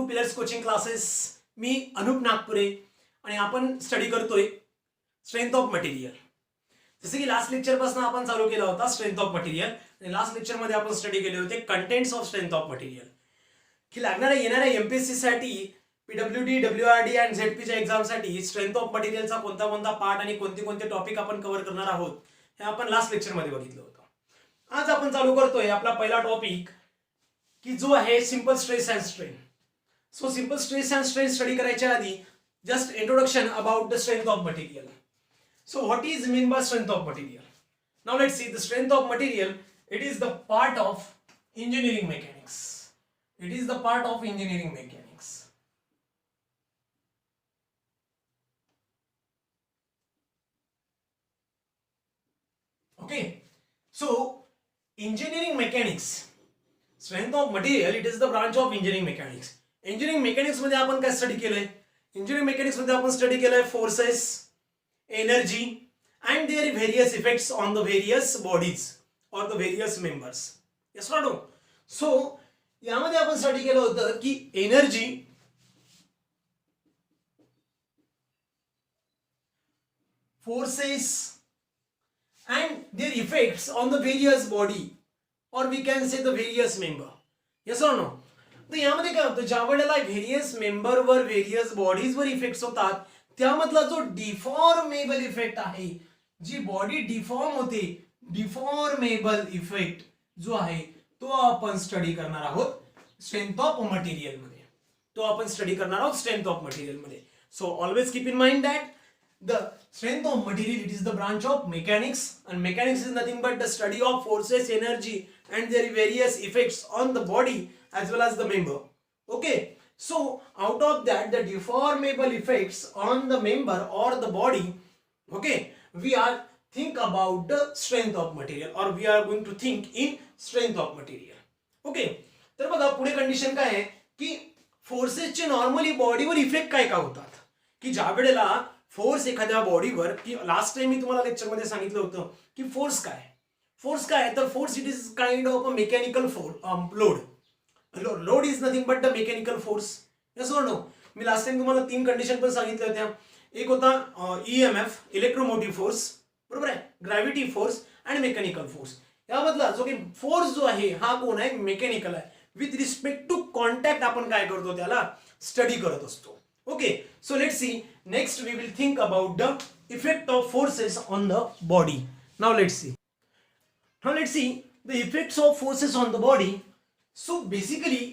Pillars coaching classes. मी अनूप नागपुरे आणि आपण स्टडी करतोय स्ट्रेंथ ऑफ मटेरियल. जसे की लास्ट लेक्चरपासून आपण चालू केला होता स्ट्रेंथ ऑफ मटेरियल आणि लास्ट लेक्चरमध्ये आपण स्टडी केले होते contents of strength of material. की लागणाऱ्या येणाऱ्या एमपीएससी साठी पीडब्ल्यूडी डब्ल्यूआरडी आणि झेडपीच्या एक्झामसाठी स्ट्रेंथ ऑफ मटेरियलचा कोणता कोणता पार्ट आणि कोणते कोणते टॉपिक आपण कव्हर करणार आहोत हे आपण लास्ट लेक्चरमध्ये बघितलं होतं. आज आपण चालू करतोय आपला पहिला टॉपिक की जो आहे simple stress and strain. So simple stress and strain study करायच्या आधी just introduction about the strength of material. So what is mean by strength of material? Now let's see the strength of material. It is the part of engineering mechanics. It is the part of engineering mechanics. Okay. So engineering mechanics. Strength of material. It is the branch of engineering mechanics. Engineering mechanics मध्ये आपण काय study केलंय? Engineering mechanics मध्ये आपण study केलंय forces, energy and their various effects on the various bodies or the various members. Yes or no? So यामध्ये आपण study केलं होतं की energy, forces and their effects on the various body or we can say the various member. Yes or no? तर यामध्ये काय होतं, ज्या वेळेला व्हेरियस मेंबर वर व्हेरियस बॉडीज वर इफेक्ट्स होतात त्यामधला जो डिफॉर्मेबल इफेक्ट आहे, जी बॉडी डिफॉर्म होते, डिफॉर्मेबल इफेक्ट जो आहे तो आपण स्टडी करणार आहोत स्ट्रेंथ ऑफ मटेरियल मध्ये. तो आपण स्टडी करणार आहोत स्ट्रेंथ ऑफ मटेरियल मध्ये. So always keep in mind that the strength of material it is the branch of mechanics and mechanics is nothing but the study of forces, energy and their various effects on the body as well as the member. Okay. So out of that the deformable effects on the member or the body, okay, we are think about the strength of material or we are going to think in strength of material. Okay. तर बघा पुढे condition काय आहे की फोर्सेसचे normally बॉडीवर effect काय काय होतात, की ज्या वेळेला फोर्स एखाद्या बॉडीवर, की लास्ट टाइम मी तुम्हाला लेक्चर मध्ये सांगितलं होतं की फोर्स काय तर force it is kind of a mechanical load. Load is nothing but the mechanical force. Yes और नो? मी लास्ट टाइम तुम्हाला तीन कंडिशन पण सांगितल्या होत्या. एक होता ईएमएफ, इलेक्ट्रोमोटिव्ह फोर्स, बरोबर आहे, ग्रॅव्हिटी फोर्स आणि मेकॅनिकल फोर्स. यामधला जो की फोर्स जो आहे हा कोण आहे, मेकॅनिकल आहे. विथ रिस्पेक्ट टू कॉन्टॅक्ट आपण काय करतो, त्याला स्टडी करत असतो. Okay. So let's see next we will think about the effect of forces on the body. Now let's see the effects of forces on the body. So basically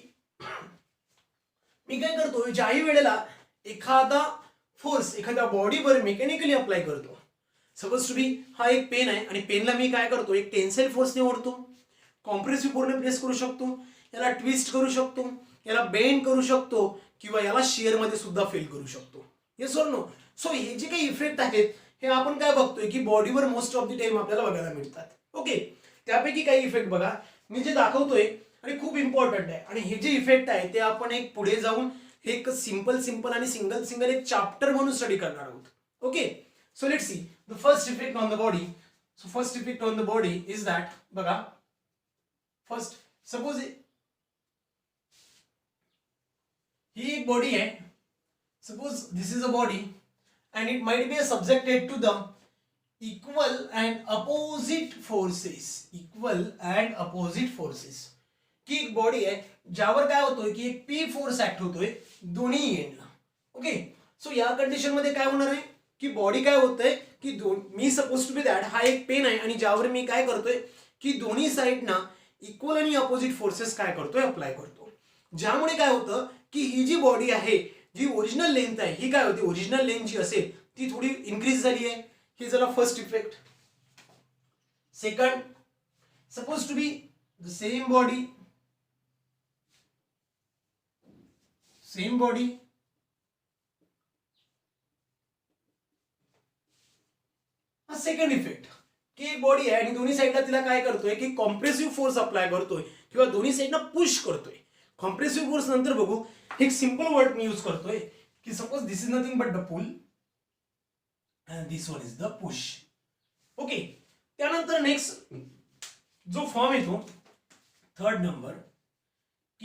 मी काय करतो, ज्याही वेळेला एखादा फोर्स एखाद्या बॉडीवर मेकॅनिकली अप्लाय करतो, suppose to be हा एक पेन आहे आणि पेनला मी काय करतो, एक टेन्साइल फोर्सने ओढतो, कॉम्प्रेसिव्ह फोर्सने प्रेस करू शकतो, याला ट्विस्ट करू शकतो, याला बेंड करू शकतो किंवा याला शिअर मध्ये सुद्धा फेल करू शकतो. येस और नो? सो हे जे काही इफेक्ट आहेत हे आपण काय बघतोय की बॉडीवर मोस्ट ऑफ द टाइम आपल्याला बघायला मिळतात. ओके. त्यापैकी काही इफेक्ट बघा मी जे दाखवतोय आणि खूप इम्पॉर्टंट आहे, आणि हे जे इफेक्ट आहे ते आपण एक पुढे जाऊन एक सिंपल आणि सिंगल एक चॅप्टर म्हणून स्टडी करणार आहोत. Okay. So let's see the first effect on the body. So first effect on the body is that, बघा फर्स्ट सपोज ही एक बॉडी आहे, suppose this is a body and it might be subjected to the equal and opposite forces. की एक body आहे ज्यावर काय होतोय की एक पी फोर्स ऍक्ट होतोय दोन्ही एंडला. ओके. सो या कंडिशन मध्ये काय होणार आहे की बॉडी काय होतंय की मी सपोज टू बी दॅट हा एक पेन आहे आणि ज्यावर मी काय करतोय की दोन्ही साइडना इक्वल आणि अपोजिट फोर्सेस काय करतोय, अप्लाय करतो. ज्यामुळे काय होतं की ही जी बॉडी आहे, जी ओरिजिनल लेंथ आहे ही काय होती, ओरिजिनल लेंथ जी असेल ती थोडी इन्क्रीज झाली आहे. हे झाला first effect. Second, suppose to be the same body हा सेकंड इफेक्ट, की एक बॉडी आहे आणि दोन्ही साईडला तिला काय करतोय की कॉम्प्रेसिव्ह फोर्स अप्लाय करतोय किंवा दोन्ही साईडना पुश करतोय. कॉम्प्रेसिव्ह फोर्स नंतर बघू. एक सिंपल वर्ड मी यूज करतोय की suppose this is nothing but the pull and this one is the push. Okay. त्यानंतर नेक्स्ट जो फॉर्म येतो थर्ड नंबर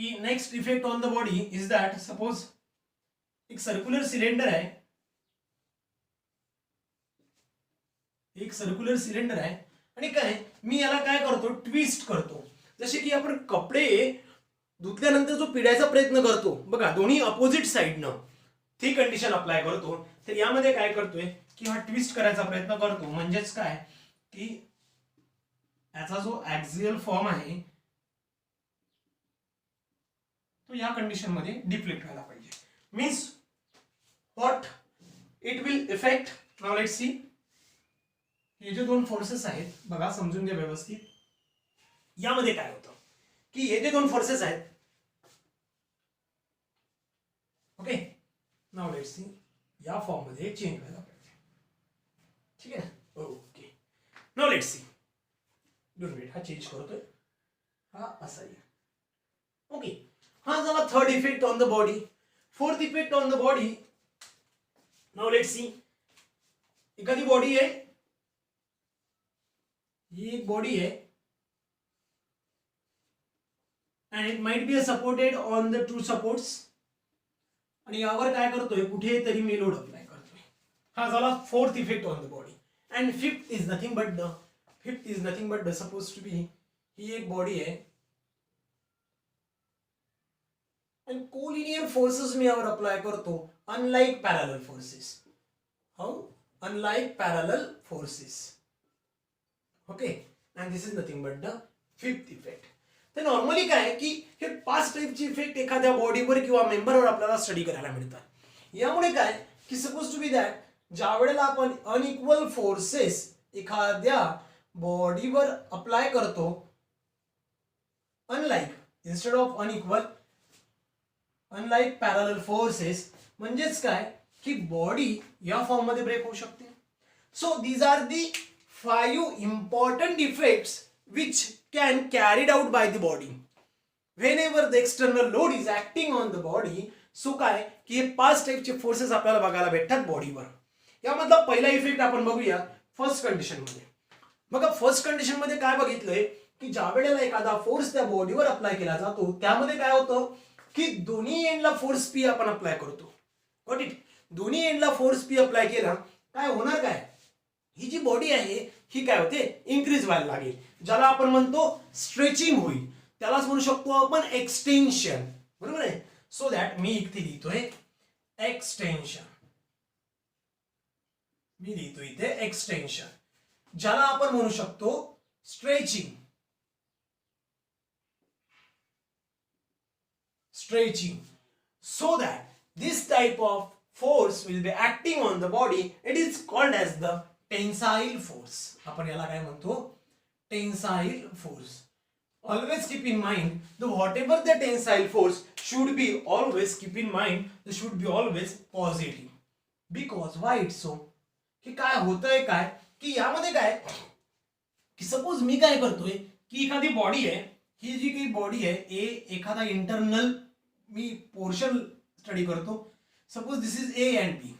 की next effect on the body is that suppose एक सर्क्युलर सिलेंडर आहे, एक सर्क्युलर सिलेंडर आहे आणि काय मी याला काय करतो ट्विस्ट करतो. जसे की आपण कपडे धुतल्यानंतर जो पिळायचा प्रयत्न करतो बघा दोन्ही अपोजिट साइडनं ती कंडिशन अप्लाय करतो. तर यामध्ये काय करतोय की हा ट्विस्ट करायचा प्रयत्न करतो. म्हणजेच काय की याचा जो ऍक्सियल फॉर्म आहे तो या कंडिशन मध्ये डिफ्लेक्ट व्हायला पाहिजे. Means what it will effect. Now let's C. हे जे दोन फोर्सेस आहेत बघा समजून घ्या व्यवस्थित. यामध्ये काय होतं की हे जे दोन फोर्सेस आहेत ओके. नाउ लेट्स सी या फॉर्म मध्ये चेंज व्हायला पाहिजे. ठीक आहे okay. Now let's C. 2 minute हा चेंज करतोय. हा असा आहे ओके. हा झाला third effect on the body. Fourth effect on the body. Now let's C. एखादी बॉडी आहे, ही एक बॉडी आहे and it might be supported on the two supports आणि यावर काय करतोय कुठेतरी मी लोड अप्लाय करतोय. हा झाला fourth effect on the body. And fifth is nothing but the suppose to be ही एक बॉडी आहे and collinear forces मी यावर अप्लाय करतो unlike parallel forces. How? Unlike parallel forces. Okay, and this is nothing but the fifth effect. तर normally काय आहे की हे 5 टाइपचे इफेक्ट एखाद्या बॉडीवर किंवा मेंबरवर आपल्याला स्टडी करायला मिळतात. यामुळे काय की सपोज टू बी दॅट ज्या वेळेला आपण अनइक्वल फोर्सेस एखाद्या बॉडीवर अप्लाय करतो unlike instead of unequal unlike parallel forces म्हणजेच काय की बॉडी या फॉर्म मध्ये ब्रेक होऊ शकते. So these are the 5 important effects which can carried out by the body whenever the external load is acting on the body. So काय की हे 5 टाइपचे फोर्सेस आपल्याला बघायला भेटतात बॉडीवर. यामधला पहिला इफेक्ट आपण बघूया फर्स्ट कंडिशन मध्ये. बघा फर्स्ट कंडिशन मध्ये काय बघितलंय की ज्या वेळेला एखादा फोर्स त्या बॉडीवर अप्लाय केला जातो त्यामध्ये काय होतं की दोन्ही एंडला फोर्स पी आपण अप्लाय करतो. Got it. दोन्ही एंडला फोर्स पी अप्लाय केला काय होणार काय ही जी बॉडी आहे ही काय होते इन्क्रीज व्हायला लागेल. ज्याला आपण म्हणतो स्ट्रेचिंग होईल. त्यालाच म्हणू शकतो आपण एक्सटेन्शन. बरोबर आहे. सो दॅट मी इथे लिहितोय एक्सटेन्शन. मी लिहितो इथे एक्सटेन्शन ज्याला आपण म्हणू शकतो stretching. So that this type of force will be acting on the body. It is called as the tensile force. आपण याला काय म्हणतो tensile force. Always keep in mind the whatever the tensile force should be always keep in mind it should be always positive. Because why it's so की काय होतंय काय की यामध्ये काय की सपोज मी काय करतोय की एखादी बॉडी आहे ही जी काही बॉडी आहे एखादा इंटरनल मी पोर्शन स्टडी करतो. Suppose this is A and B.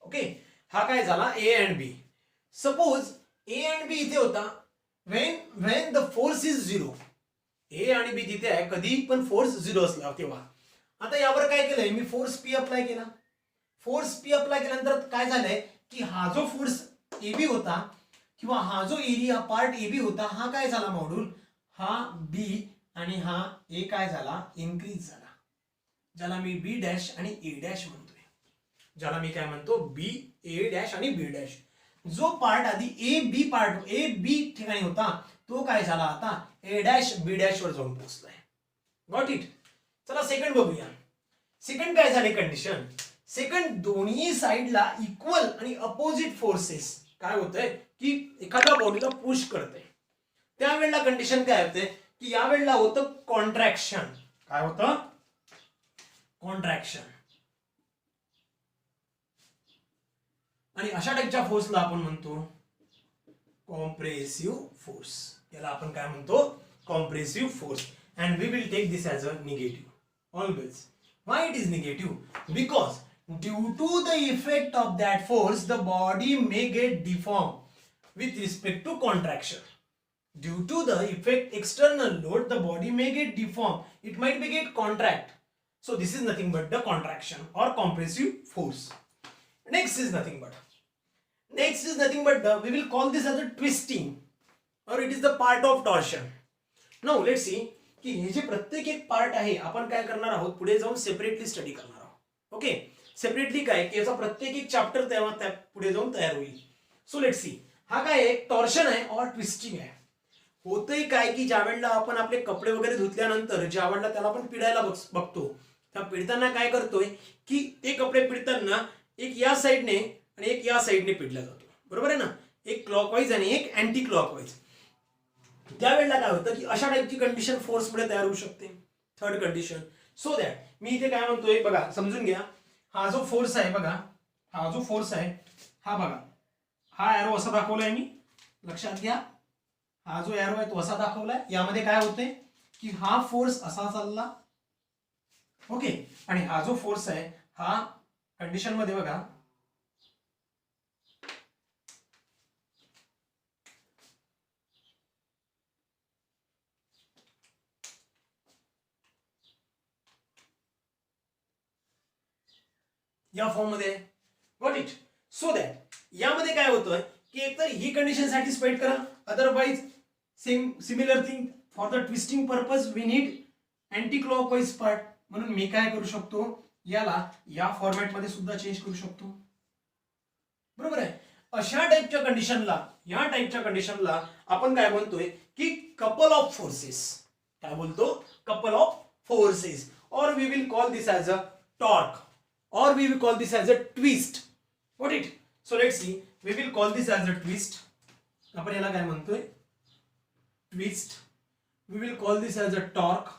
Okay हा काय झाला A and B. Suppose A and B इथे होता when the force is 0. ए आणि बी तिथे आहे कधी पण फोर्स 0 असला तेव्हा. आता यावर काय केलंय मी फोर्स पी अप्लाय केला. फोर्स पी अप्लाय केल्यानंतर काय झालंय की हा जो फोर्स ए बी होता किंवा हा जो एरिया पार्ट ए बी होता हा काय झाला मॉड्यूल हा बी आणि हा ए काय झाला इन्क्रीज झाला. ज्याला मी बी डॅश आणि ए डॅश म्हणतोय. ज्याला मी काय म्हणतो बी ए डॅश आणि बी डॅश. जो पार्ट आधी ए बी ठिकाणी होता तो काय झाला आता ए डॅश बी डॅश वर जाऊन पोहोचलाय. Got it. चला सेकंड बघूया. सेकंड काय झाले कंडिशन. सेकंड दोन्ही साइडला इक्वल आणि अपोजिट फोर्सेस काय होतंय की एखाद्या बॉडीला पुश करते. त्यावेळेला कंडिशन काय होते की यावेळेला होतं कॉन्ट्रॅक्शन. काय होतं कॉन्ट्रॅक्शन. आणि अशा टाइपच्या फोर्सला आपण म्हणतो कॉम्प्रेसिव्ह फोर्स. याला आपण काय म्हणतो compressive force. And we will take this as a negative always. Why it is negative because due to the effect of that force the body may get deform with respect to contraction. Due to the effect external load, the body may get deformed. It might be get contract. So this is nothing but the contraction or compressive force. Next is nothing but the, we will call this as a twisting, or it is the part of torsion. Now let's see की हे जे प्रत्येक एक part आहे आपण काय करणार आहोत पुढे जाऊन सेपरेटली स्टडी करणार आहोत. ओके, सेपरेटली काय की याचा प्रत्येक एक चॅप्टर तेव्हा पुढे जाऊन तयार होईल. सो लेट्स सी, हा काय एक टॉर्शन आहे और ट्विस्टिंग आहे. होतंय काय की ज्या वेळेला आपण आपले कपडे वगैरे धुतल्यानंतर ज्या वेळेला त्याला आपण पिडायला बघतो, त्या पिडताना काय करतोय की ते कपडे पिडताना एक या साईडने आणि एक या साईडने पिडला जातो. बरोबर आहे ना, एक क्लॉकवाईज आणि एक अँटी क्लॉकवाईज. त्यावेळेला काय होतं की अशा टाईपची कंडिशन फोर्स पुढे तयार होऊ शकते. थर्ड कंडिशन, सो दॅट मी इथे काय म्हणतोय बघा, समजून घ्या. हा जो फोर्स आहे बघा, हा जो फोर्स आहे हा बघा, हा एरो असा दाखवलाय मी, लक्षात घ्या. हा जो एरो आहे तो असा दाखवलाय. यामध्ये काय होते की हा फोर्स असा चालला, ओके, आणि हा जो फोर्स आहे हा कंडिशन मध्ये बघा या फॉर्म मध्ये. Got it. सो दॅट यामध्ये काय होतंय की एकतर ही कंडिशन सॅटिस्फाईड करा, otherwise similar thing for the twisting purpose we need anti clockwise part. म्हणून मी काय करू शकतो, याला या फॉर्मॅट मध्ये सुद्धा चेंज करू शकतो. बरोबर आहे. अशा टाईपच्या कंडिशनला, या टाईपच्या कंडिशनला आपण काय म्हणतोय की कपल ऑफ फोर्सेस. काय बोलतो, कपल ऑफ फोर्सेस, और we will call this as a torque, or we will call this as a twist. Got it? So let's see, we will call this as a twist. आपण याला काय म्हणतोय, twist. We will call this as a torque.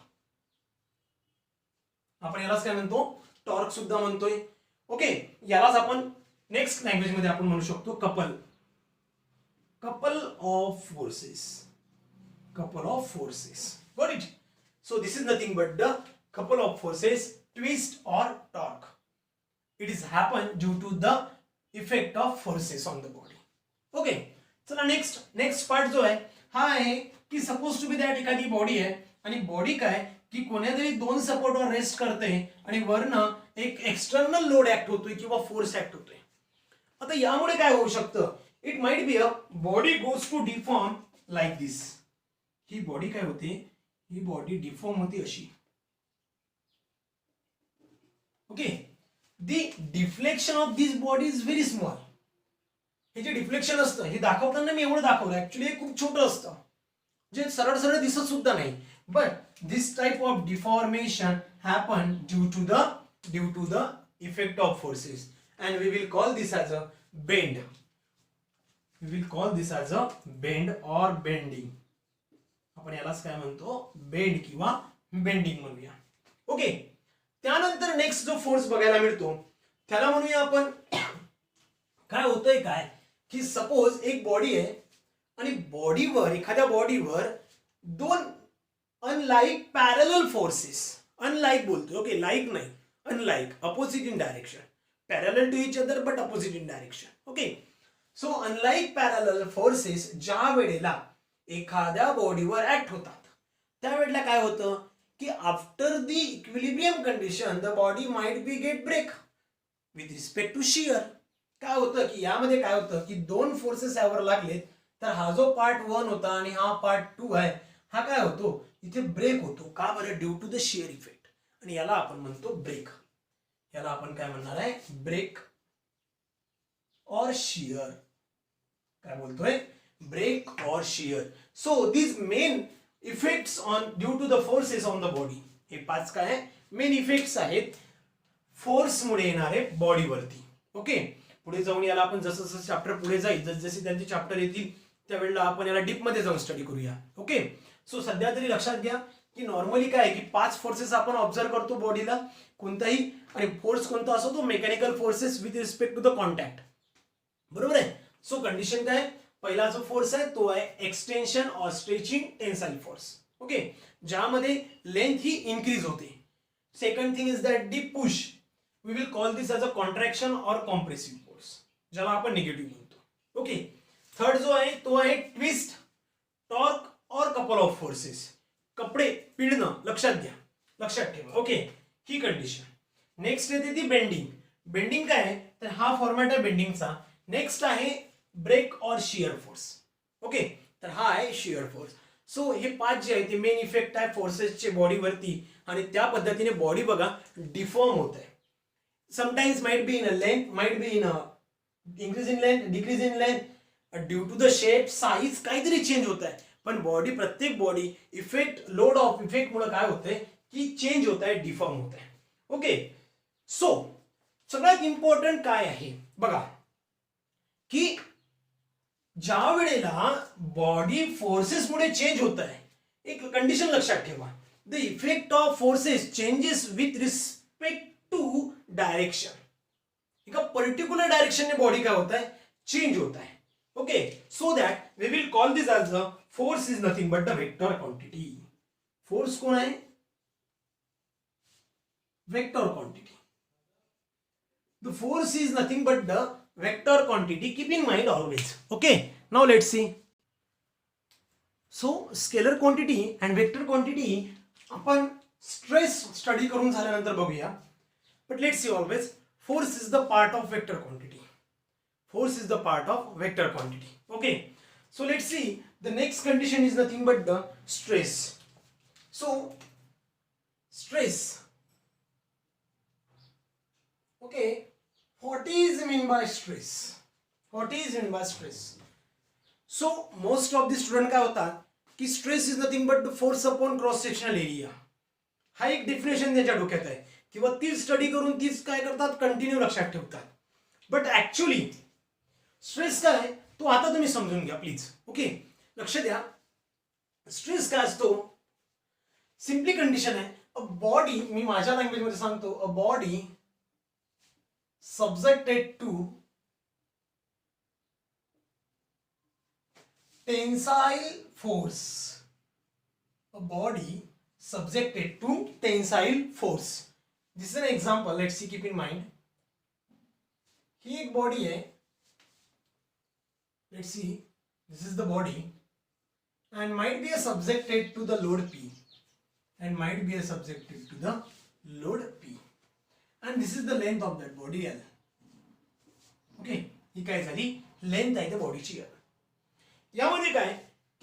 आपण यालाच काय म्हणतो, torque सुद्धा म्हणतोय. ओके, यालाच आपण नेक्स्ट लँग्वेज मध्ये आपण म्हणू शकतो couple, couple of forces, couple of forces. Got it. So this is nothing but the couple of forces, twist और torque. It is happen due to the effect of forces on the body. Okay, चला next part जो आहे हा आहे की suppose to be that एखादी body आहे आणि बॉडी काय की कोणत्यातरी दोन सपोर्टवर रेस्ट करते आणि वरनं एक एक्सटर्नल लोड ऍक्ट होतोय किंवा फोर्स ऍक्ट होतोय. आता यामुळे काय होऊ शकतं, it might be a body goes to deform like this. ही बॉडी काय होते, ही बॉडी डिफॉर्म होते अशी. Okay, the deflection of this body is very small. हे जे डिफ्लेक्शन असतं हे दाखवताना मी एवढं दाखवलं, ऍक्च्युली हे खूप छोटं असतं, जे सरळ सरळ दिसत सुद्धा नाही. But this type of deformation happen due to the effect of forces, and we will call this as a bend. We will call this as a bend और बेंडिंग. आपण यालाच काय म्हणतो, बेंड किंवा बेंडिंग म्हणूया. ओके, त्यानंतर next जो force बघायला मिळतो त्याला म्हणूया आपण, काय होतंय काय की सपोज एक बॉडी आहे आणि बॉडीवर, एखाद्या बॉडीवर दोन अनलाइक पॅरलल फोर्सेस, अनलाइक बोलतोय, ओके, लाईक नाही, unlike, opposite in direction, parallel to each other but opposite in direction. Okay, so unlike parallel forces ज्या वेळेला एखाद्या बॉडीवर ऍक्ट होतात त्यावेळेला काय होतं की after the equilibrium condition the body might be get break with respect to shear. काय होतं की यामध्ये काय होतं की दोन फोर्सेस यावर लागलेत, तर हा जो पार्ट 1 होता आणि हा पार्ट 2 आहे, हा काय होतो इथे ब्रेक होतो. का बरं, due to the shear effect. आणि याला आपण म्हणतो ब्रेक. याला आपण काय म्हणणार आहे, ब्रेक और शियर. काय बोलतोय, ब्रेक और shear. So this main effects on due to the forces on the body. हे 5 काय आहे, मेन इफेक्ट्स आहेत फोर्समुळे येणारे बॉडीवरती. ओके, पुढे जाऊन याला आपण जसं जसं चॅप्टर पुढे जाईल, जसे त्यांचे चॅप्टर येतील त्यावेळेला आपण याला डीप मध्ये जाऊन स्टडी करूया. ओके, सो सध्या तरी लक्षात घ्या की नॉर्मली काय आहे की 5 फोर्सेस आपण ऑब्झर्व करतो बॉडीला कोणताही, आणि फोर्स कोणता असो तो mechanical forces with respect to the contact. बरोबर आहे. सो कंडिशन काय, पहिला जो फोर्स आहे तो आहे एक्सटेन्शन और स्ट्रेचिंग टेन्साइल फोर्स. ओके, ज्यामध्ये लेंथ ही इन्क्रीज होते. Second thing is that deep push. We will call this as a contraction और कॉम्प्रेसिव्ह फोर्स, ज्याला आपण निगेटिव्ह म्हणतो. ओके, थर्ड जो आहे तो आहे ट्विस्ट, टॉर्क और कपल ऑफ फोर्सेस. कपडे पिळणं लक्षात घ्या, लक्षात ठेवा. ओके, ही कंडिशन. नेक्स्ट येते ती बेंडिंग. बेंडिंग काय आहे तर हा फॉर्मॅट आहे बेंडिंगचा. नेक्स्ट आहे ब्रेक और शियर फोर्स. ओके, तर हा आहे शियर फोर्स. सो हे 5 जे आहे ते मेन इफेक्ट आहे फोर्सेसचे बॉडीवरती आणि त्या पद्धतीने बॉडी बघा डिफॉर्म होत आहे. Sometimes might be in a length, might be in a increase in length, decrease in length, due to the shape size काहीतरी चेंज होत आहे. पण बॉडी प्रत्येक body effect load of effect मुळे काय होतंय की चेंज होत आहे, डिफॉर्म होत आहे. ओके, सो सगळ्यात इम्पॉर्टंट काय आहे बघा की ज्या वेळेला बॉडी फोर्सेस मुळे चेंज होत आहे, एक कंडिशन लक्षात ठेवा. The effect of forces changes with respect to direction. एका पर्टिक्युलर डायरेक्शनने बॉडी काय होत आहे, चेंज होत आहे. Okay, so that we will call this as the force is nothing but the vector quantity. Force कोण आहे, vector quantity. The force is nothing but the vector quantity. Keep in mind always. Okay, now let's see. So scalar quantity and vector quantity आपण stress study करून झाल्यानंतर बघूया. But let's see always. Force is the part of vector quantity. Force is the part of vector quantity. Okay. So let's see. The next condition is nothing but the stress. So stress. Okay. What is mean by stress? What is mean by stress? So most of the student काय होतात की stress is nothing but the force upon cross sectional area. हा एक definition त्याच्या डोक्यात आहे किंवा तीच स्टडी करून तीच काय करतात कंटिन्यू लक्षात ठेवतात. बट ऍक्च्युअली स्ट्रेस काय तो आता तुम्ही समजून घ्या प्लीज. ओके, लक्ष द्या. स्ट्रेस काय असतो, सिम्पली कंडिशन आहे अ बॉडी, मी माझ्या लँग्वेज मध्ये सांगतो, a body subjected to tensile force. A body subjected to tensile force. This is an example. Let's see, keep in mind. ही एक बॉडी आहे. Let's see. This is the body and might be subjected to the load P and might be subjected to the load P. And this is the length of that body L. Okay, ही काय झाली length आहे त्या बॉडीची L. यामध्ये काय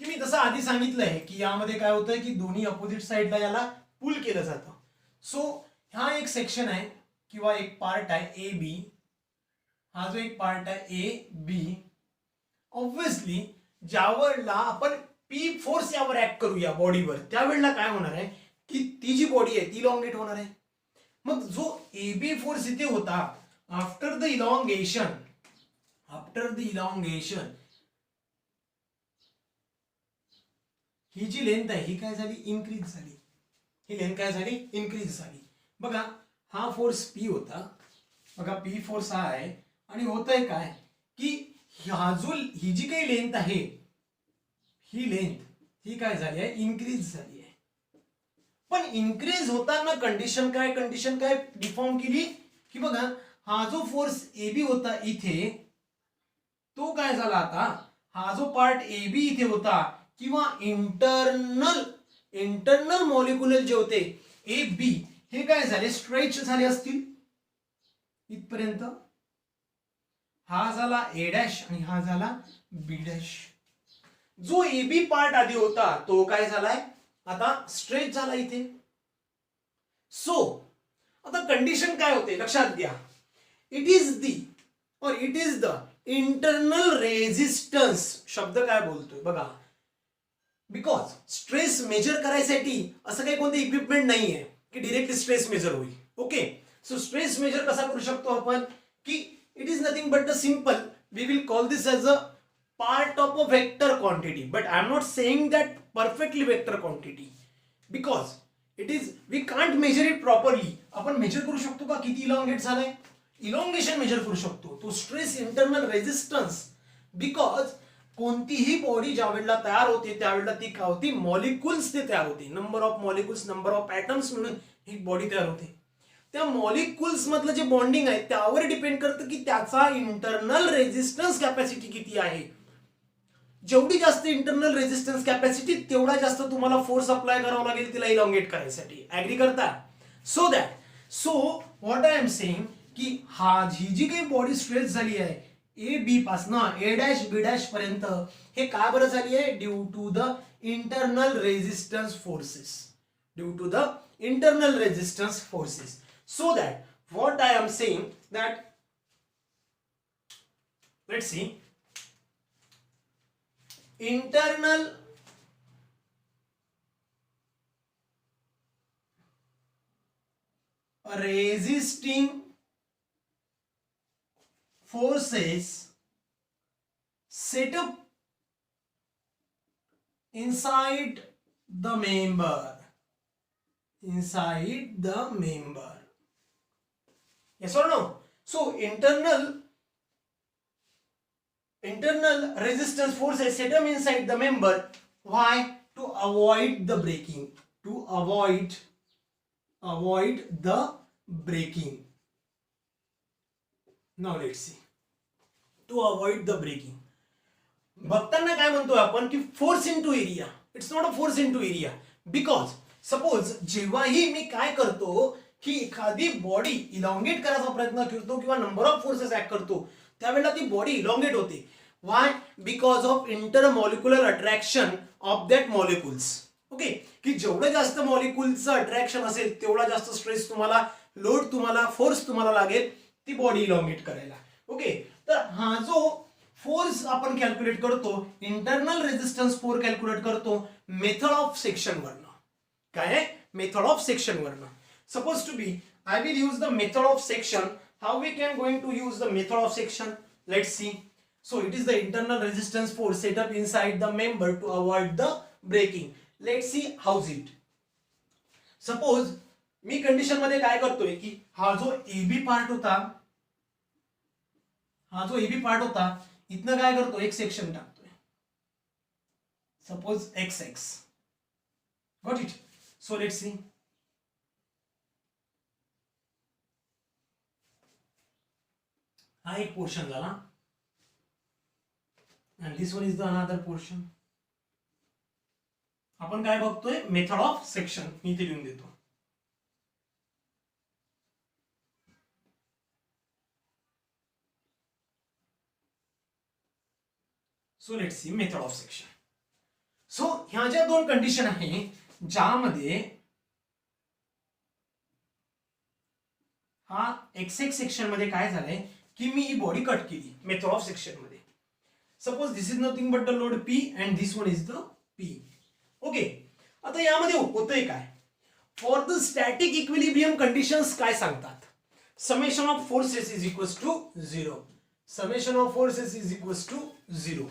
की मी तसं आधी सांगितलंय की यामध्ये काय होतंय की दोन्ही अपोजिट साइडला याला पुल केलं जातं. सो हा एक सेक्शन आहे किंवा एक पार्ट आहे ए बी. हा जो एक पार्ट आहे ए बी, ऑब्विसली ज्यावेळेला आपण पी फोर्स यावर ऍक्ट करूया बॉडीवर त्यावेळेला काय होणार आहे की ती जी बॉडी आहे ती इलॉंगेट होणार आहे. मग जो ए बी फोर्स इथे होता आफ्टर द इलॉंगेशन, ही जी लेंथ आहे ही काय झाली इन्क्रीज झाली. ही लेंथ काय झाली इन्क्रीज झाली. बघा हा फोर्स पी होता, बघा पी फोर्स हा आहे आणि होतंय काय की ही जी काही लेंथ आहे ही लेंथ ही काय झाली आहे इन्क्रीज झाली आहे. पण इन्क्रीज होताना कंडिशन काय डिफॉर्म केली की बघा हा जो फोर्स ए बी होता इथे तो काय झाला आता, हा जो पार्ट ए बी इथे होता किंवा इंटरनल मॉलिक्युलर जे होते ए बी हे काय झाले स्ट्रेच झाले असतील इथपर्यंत. हा झाला ए डॅश आणि हा झाला बी डॅश. जो ए बी पार्ट आधी होता तो काय झालाय आता स्ट्रेच झाला इथे. सो आता कंडिशन काय होते लक्षात घ्या, it is the internal resistance. शब्द काय बोलतोय बघा, बिकॉज स्ट्रेस मेजर करायसाठी असं काही कोणते इक्विपमेंट नाहीये की डिरेक्टली स्ट्रेस मेजर होईल. ओके, सो स्ट्रेस मेजर कसा करू शकतो आपण की it is nothing but the simple, we will call this as a part of a vector quantity, but I am not saying that perfectly vector quantity because it is we can't measure it properly. आपण major करू शकतो का किती elongate झालंय, elongation major करू शकतो. तो stress internal resistance, because कोणतीही बॉडी ज्या वेळेला तयार होते त्यावेळेला ती काय होती मॉलिक्युल्स ते तयार होते. Number of molecules, number of atoms म्हणून एक बॉडी तयार होते. त्या मॉलिक्युल्स मधलं जे बॉन्डिंग आहे त्यावर डिपेंड करतं की त्याचा इंटरनल रेजिस्टन्स कॅपॅसिटी किती आहे. जेवढी जास्त इंटरनल रेजिस्टन्स कॅपॅसिटी तेवढा जास्त तुम्हाला फोर्स अप्लाय करावा लागेल तिला इलॉंगेट करायसाठी. ऍग्री करता? So what I am saying की ही जी काही बॉडी स्ट्रेच झाली आहे ए बी पासनं ए डॅश बी डॅश पर्यंत, हे काय बरं झाली आहे? Due to the internal resistance forces. Due to the internal resistance forces. So that what I am saying that let's see internal resisting forces set up inside the member. Yes or no? So internal resistance forces set up inside the member. Why? To avoid the breaking. To avoid the breaking. Now let's see. To avoid the breaking. बघताना काय म्हणतोय आपण की force into area. It's not a force into area. Because suppose जेव्हाही मी काय करतो की एखादी बॉडी इलॉंगेट करायचा प्रयत्न करतो किंवा नंबर ऑफ फोर्सेस ऍक्ट करतो त्यावेळेला ती बॉडी इलॉंगेट होते. Y? Because of intermolecular attraction of that molecules. Okay, की जेवढं जास्त मॉलिक्युलचं अट्रॅक्शन असेल तेवढा जास्त स्ट्रेस तुम्हाला, लोड तुम्हाला, फोर्स तुम्हाला लागेल ती बॉडी इलॉंगेट करायला. ओके, तर हा जो फोर्स आपण कॅल्क्युलेट करतो, इंटरनल रेजिस्टन्स फोर्स कॅल्क्युलेट करतो मेथड ऑफ सेक्शन वरनं. काय आहे? मेथड ऑफ सेक्शन वरनं. Suppose to be I will use the method of section. How we can going to use the method of section? Let's see. So it is the internal resistance force set up inside the member to avoid the breaking. Let's see how's it. Suppose me condition मध्ये काय करतोय की हा जो AB part होता, इथनं काय करतो, एक सेक्शन टाकतोय. Suppose XX. Got it? So let's see. हा एक पोर्शन झाला. and this one is the another portion. आपण काय बघतोय? Method of section. मी इथे लिहून देतो. So let's C method of section. So ह्या ज्या दोन कंडिशन आहे ज्यामध्ये हा XX सेक्शन मध्ये काय झालंय की मी ही बॉडी कट केली मेथड ऑफ सेक्शन मध्ये. Suppose this is nothing but the load P and this one is the P. Okay, आता यामध्ये होतंय काय? For the static equilibrium conditions काय सांगतात? Summation of forces is equals to 0. Summation of forces is equals to 0.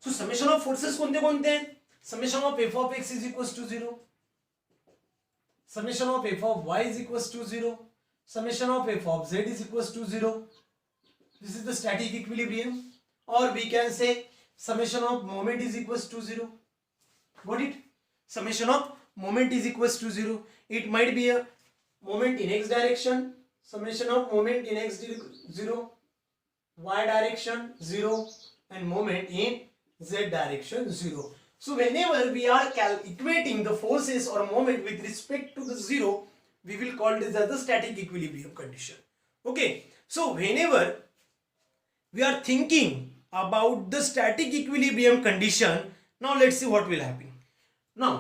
So summation of forces कोणते कोणते? Summation of F of x is equals to 0. Summation of F of y is equals to 0. Summation of F of z is equals to 0. This is the static equilibrium. Or we can say summation of moment is equals to 0. Got it? Summation of moment is equals to 0. It might be a moment in x direction. Summation of moment in x 0, y direction 0, and moment in z direction 0. So whenever we are equating the forces or moment with respect to the 0, we will call this as the static equilibrium condition. Okay, so whenever we are thinking about the static equilibrium condition, now let's see what will happen. Now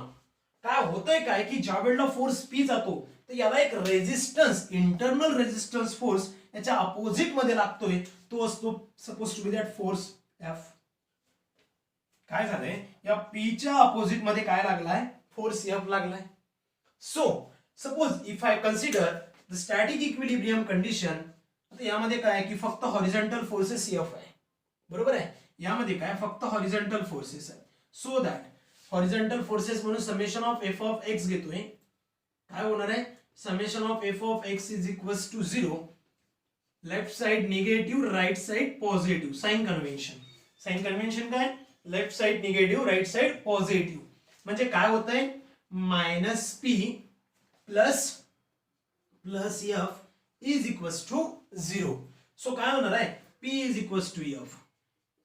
काय होतंय काय की ज्या वेळेला force P जातो तर याला एक रेजिस्टन्स, इंटरनल रेजिस्टन्स फोर्स याच्या अपोजिट मध्ये लागतोय, तो असतो suppose to be that force F. काय झालंय, या P च्या अपोजिट मध्ये काय लागलाय? फोर्स F लागलाय. So suppose if I consider the static equilibrium condition, आता यामध्ये काय की फक्त हॉरिझॉन्टल फोर्सेस F आहे, बरोबर आहे. यामध्ये काय फक्त हॉरिझॉन्टल फोर्सेस आहे. सो दॅट हॉरिझॉन्टल फोर्सेस म्हणून summation of F of x घेतोय. काय होणार आहे? Summation of F of x is equals to 0. Left side negative, right side positive. Sign convention. Sign convention काय? Left side negative, right side positive. म्हणजे काय होतंय? Minus P plus F is equals to 0. सो काय होणार आहे? P is equals to F.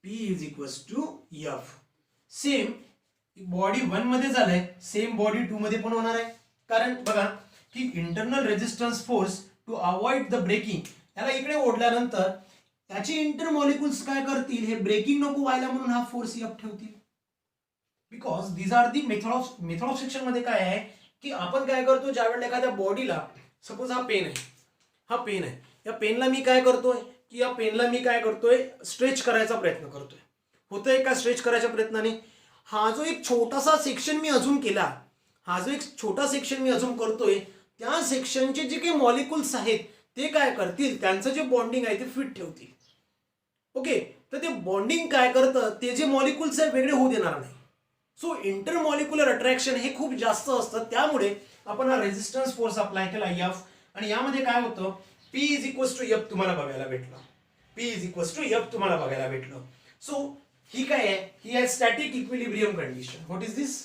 P is equals to F. Same body 1 मध्ये झालंय, सेम बॉडी 2 मध्ये पण होणार आहे. कारण बघा की internal resistance force to avoid the breaking, याला इकडे ओढल्यानंतर त्याचे इंटरमॉलिक्युल्स काय करतील, हे ब्रेकिंग नको व्हायला म्हणून हा फोर्स F ठेवतील. Because these are the method of section मध्ये काय आहे की आपण काय करतो, ज्या वेळेला एखाद्या बॉडीला, सपोज हा पेन आहे, हा पेन आहे, या पेनला मी काय करतोय की या पेनला मी काय करतोय, स्ट्रेच करायचा प्रयत्न करतोय. होतोय का स्ट्रेच करायच्या प्रयत्नाने? हा जो एक छोटासा सेक्शन मी अजून केला, हा जो एक छोटा सेक्शन मी अजून करतोय, त्या सेक्शनचे जे काही मॉलिक्युल्स आहेत ते काय करतील, त्यांचं जे बॉन्डिंग आहे ते फिट ठेवतील. ओके, तर ते बॉन्डिंग काय करतं, ते जे मॉलिक्युल्स आहे वेगळे होऊ देणार नाही. सो इंटरमॉलिक्युलर अट्रॅक्शन हे खूप जास्त असतं, त्यामुळे आपण हा रेजिस्टन्स फोर्स अप्लाय केला F, आणि यामध्ये काय होतं, P is equals to F तुम्हाला बघायला भेटलं. P is equals to F तुम्हाला बघायला भेटलं. सो ही काय आहे, ही आहे static equilibrium condition. What is this?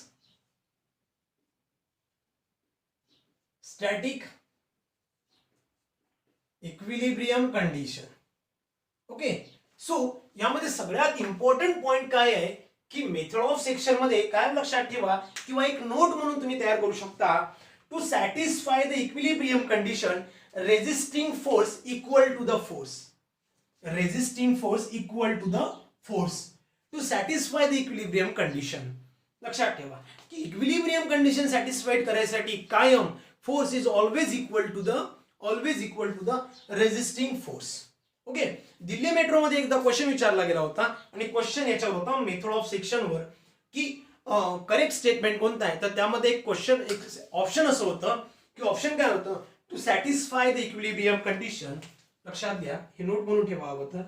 Static equilibrium condition. Okay, so यामध्ये सगळ्यात इम्पॉर्टंट पॉइंट काय आहे की मेथड ऑफ सेक्शन मध्ये काय लक्षात ठेवा, किंवा एक नोट म्हणून तुम्ही तयार करू शकता, to satisfy the equilibrium condition resisting force equal to the force. Resisting force equal to the force to satisfy the equilibrium condition. लक्षात ठेवा की इक्विलिब्रियम कंडिशन सॅटिस्फाईड करायसाठी कायम force is always equal to the resisting force. Okay, Delhi metro मध्ये एकदा question विचारला गेला होता, आणि क्वेश्चन याच्यावर होता मेथड ऑफ सेक्शन वर, की करेक्ट स्टेटमेंट कोणता आहे. तर त्यामध्ये एक क्वेश्चन, एक ऑप्शन असं होतं की ऑप्शन काय होतं, to satisfy the equilibrium condition. लक्षात घ्या, हे नोट म्हणून ठेवा हवं तर,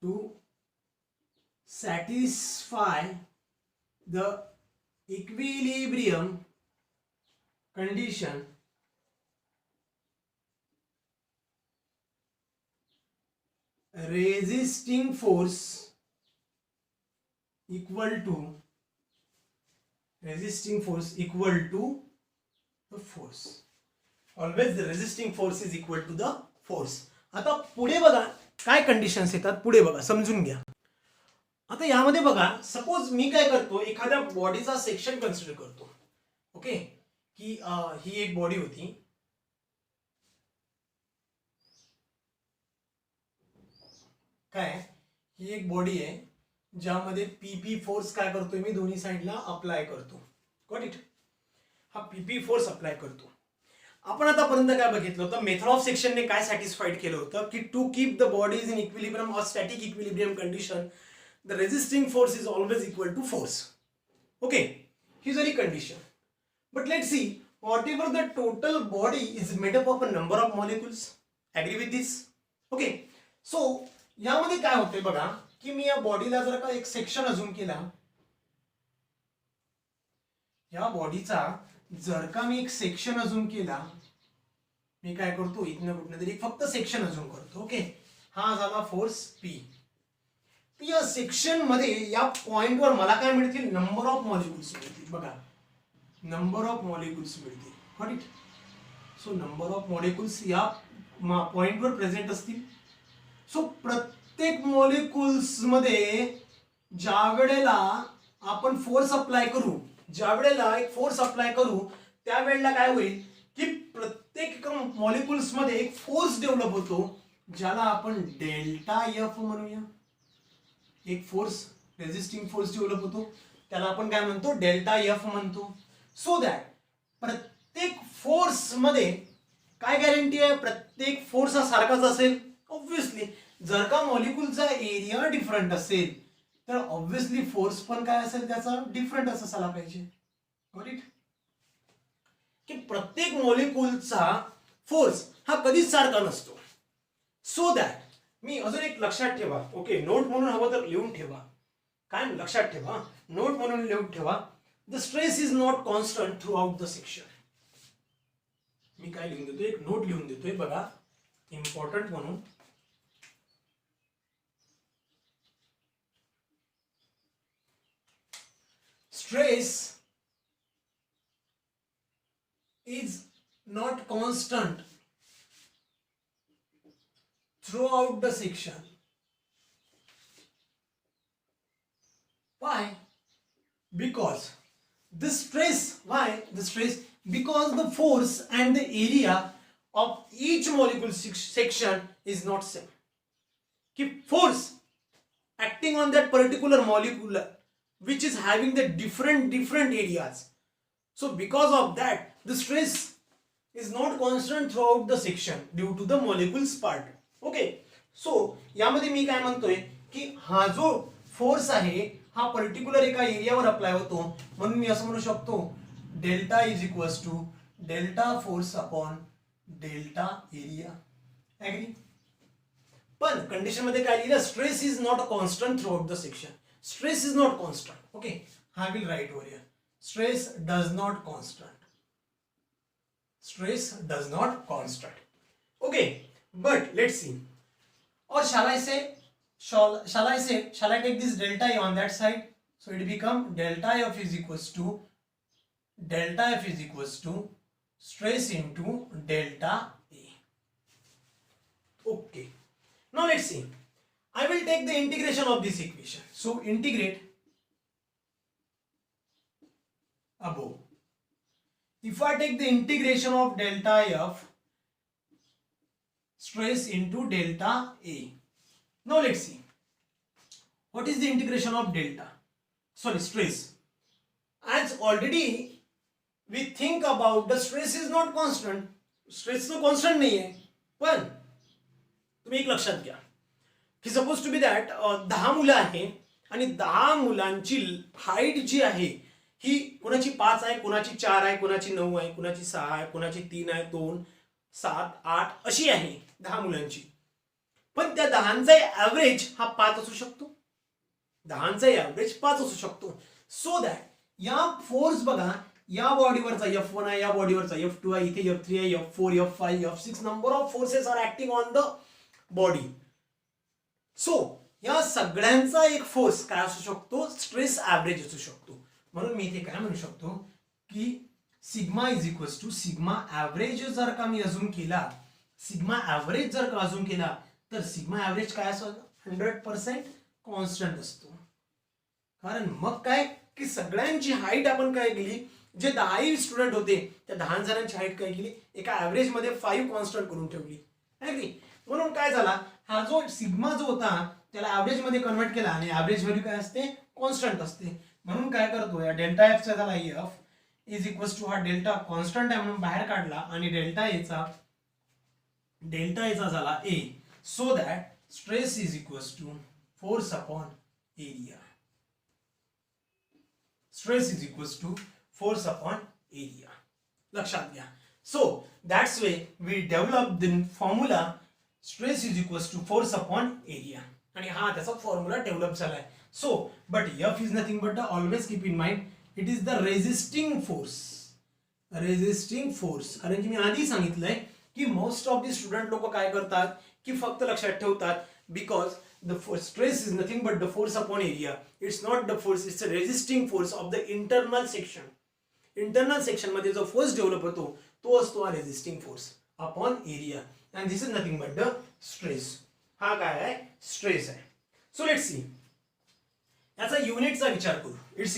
to satisfy the equilibrium condition resisting force equal to the force. Always the resisting force is equal to the force. आता पुढे बघा काय कंडिशन्स येतात, पुढे बघा समजून घ्या. आता यामध्ये बघा, सपोज मी काय करतो, एखाद्या बॉडीचा सेक्शन कन्सिडर करतो. ओके, की ही एक बॉडी होती, काय ही एक बॉडी आहे ज्यामध्ये पीपी फोर्स काय करतोय मी, दोन्ही साइडला अप्लाय करतो. Got it? हा पीपी फोर्स अप्लाय करतो. आपण आतापर्यंत काय बघितलं होतं, मेथड ऑफ सेक्शनने काय सॅटिस्फाईड केलं होतं की to keep the bodies in equilibrium or static equilibrium condition the resisting force is always equal to force. Okay, ही झाली condition. But let see, whatever the total body is made up of a number of molecules. Agree with this? Okay, so यामध्ये काय होतंय बघा, की मी या बॉडीला जर का एक सेक्शन अजून केला, या बॉडीचा जर का मी एक सेक्शन अजून केला, मी काय करतो, इथनं कुठनं तरी फक्त सेक्शन अजून करतो. ओके, हा झाला फोर्स पी. या सेक्शन मध्ये या पॉइंटवर मला काय मिळतील, नंबर ऑफ मॉलिक्युल्स मिळतील. बघा, नंबर ऑफ मॉलिक्युल्स मिळतील. Got it? So number of molecules या पॉइंटवर प्रेझेंट असतील. सो प्रत्येक मॉलिक्युल्स मध्ये ज्या वेळेला आपण फोर्स अप्लाय करू, ज्या वेळेला एक फोर्स अप्लाय करू, त्यावेळेला काय होईल की प्रत्येक मॉलिक्युल्स मध्ये एक फोर्स डेव्हलप होतो, ज्याला आपण डेल्टा एफ म्हणूया. एक फोर्स, रेजिस्टिंग फोर्स डेव्हलप होतो, त्याला आपण काय म्हणतो, डेल्टा एफ म्हणतो. सो दॅट प्रत्येक फोर्स मध्ये काय गॅरंटी आहे, प्रत्येक फोर्स हा सारखाच असेल. ऑब्व्हियसली जर का मॉलिक्युलचा एरिया डिफरंट असेल तर ऑब्व्हियसली फोर्स पण काय असेल, त्याचा डिफरंटच असायला पाहिजे. Got it? की प्रत्येक मॉलिक्युलचा फोर्स हा कधीच सारखा नसतो. सो दॅट मी अजून एक लक्षात ठेवा. ओके, नोट म्हणून हवं तर लिहून ठेवा. काय लक्षात ठेवा, नोट म्हणून लिहून ठेवा, the stress is not constant throughout the section. मी काय लिहून देतोय, एक नोट लिहून देतोय बघा, इम्पॉर्टंट म्हणून. Stress is not constant throughout the section. Why? Because the stress, why the stress? Because the force and the area of each molecule section is not same. Keep force acting on that particular molecule which is having the different areas. So because of that, the stress is not constant throughout the section due to the molecules part. Okay, so यामध्ये मी काय म्हणतोय की हा जो force आहे हा particular एका एरियावर अप्लाय होतो, म्हणून मी असं म्हणू शकतो delta is equals to delta force upon delta area. Agree? पण कंडिशन मध्ये काय लिहिलं, stress is not constant throughout the section. Stress is not constant. Okay, I will write over here. Stress does not constant. Stress does not constant. Okay, but let's see. Or shall I take this delta A on that side? So it become delta F is equals to stress into delta A. Okay. Now let's see. I will take the integration of this equation. So integrate above. If I take the integration of delta F stress into delta A. Now let's see. What is the integration of stress? As already we think about the stress is not constant. Stress तो constant नहीं है. पण तुम्ही एक लक्षात घ्या की suppose to be that 10 मुलं आहे आणि 10 मुलांची हाईट जी आहे ही कोणाची 5 आहे, कोणाची 4 आहे, कोणाची 9 आहे, कोणाची 6 आहे, कोणाची 3 आहे, 2, 7, 8 अशी आहे 10 मुलांची. पण त्या 10चा ॲव्हरेज हा 5 असू शकतो. 10चा ॲव्हरेज 5 असू शकतो. सो दॅट या फोर्स बघा, या बॉडीवरचा F1 आहे, या बॉडीवरचा F2 आहे, इथे F3 आहे, F4, F5, F6 number of forces are acting on the body. So या सगळ्यांचा एक फोर्स काय असू शकतो, स्ट्रेस ॲव्हरेज असू शकतो. म्हणून मी इथे काय म्हणू शकतो की sigma is equals to sigma average जर का मी अजून केला, सिग्मा ॲव्हरेज जर का अजून केला तर सिग्मा ॲव्हरेज काय असतो, 100% कॉन्स्टंट असतो. कारण मग काय की सगळ्यांची हाईट आपण काय केली, जे 10 स्टुडंट होते त्या 10 जणांची हाईट काय केली, एका ॲव्हरेज मध्ये 5 कॉन्स्टंट करून ठेवली. म्हणून काय झाला, हा जो सिग्मा जो होता त्याला ॲव्हरेज मध्ये कन्वर्ट केला आणि ॲव्हरेज व्हॅल्यू काय असते, कॉन्स्टंट असते. म्हणून काय करतो, या डेल्टा एफ चा झाला एफ इज इक्वल्स टू हा डेल्टा कॉन्स्टंट आहे म्हणून बाहेर काढला आणि डेल्टा एचा झाला A. So that stress is equals to force upon area. Stress is equals to force upon area. लक्षात घ्या. So that's way we develop the formula stress is equals to force upon area. आणि हा त्याचा formula develop झालाय. So, but F is nothing but always keep in mind it is the resisting force. कारण की मी आधी सांगितलंय की most of the student लोक काय करतात की फक्त लक्षात ठेवतात because the stress is nothing but the force upon area. It's not the force, it's a resisting force of the internal section. Internal section मध्ये जो फोर्स डेव्हलप होतो तो असतो हा resisting force upon area. And this is nothing but the stress. हा काय आहे, stress आहे. सो लेट्स सी, याचा युनिटचा विचार करू. It's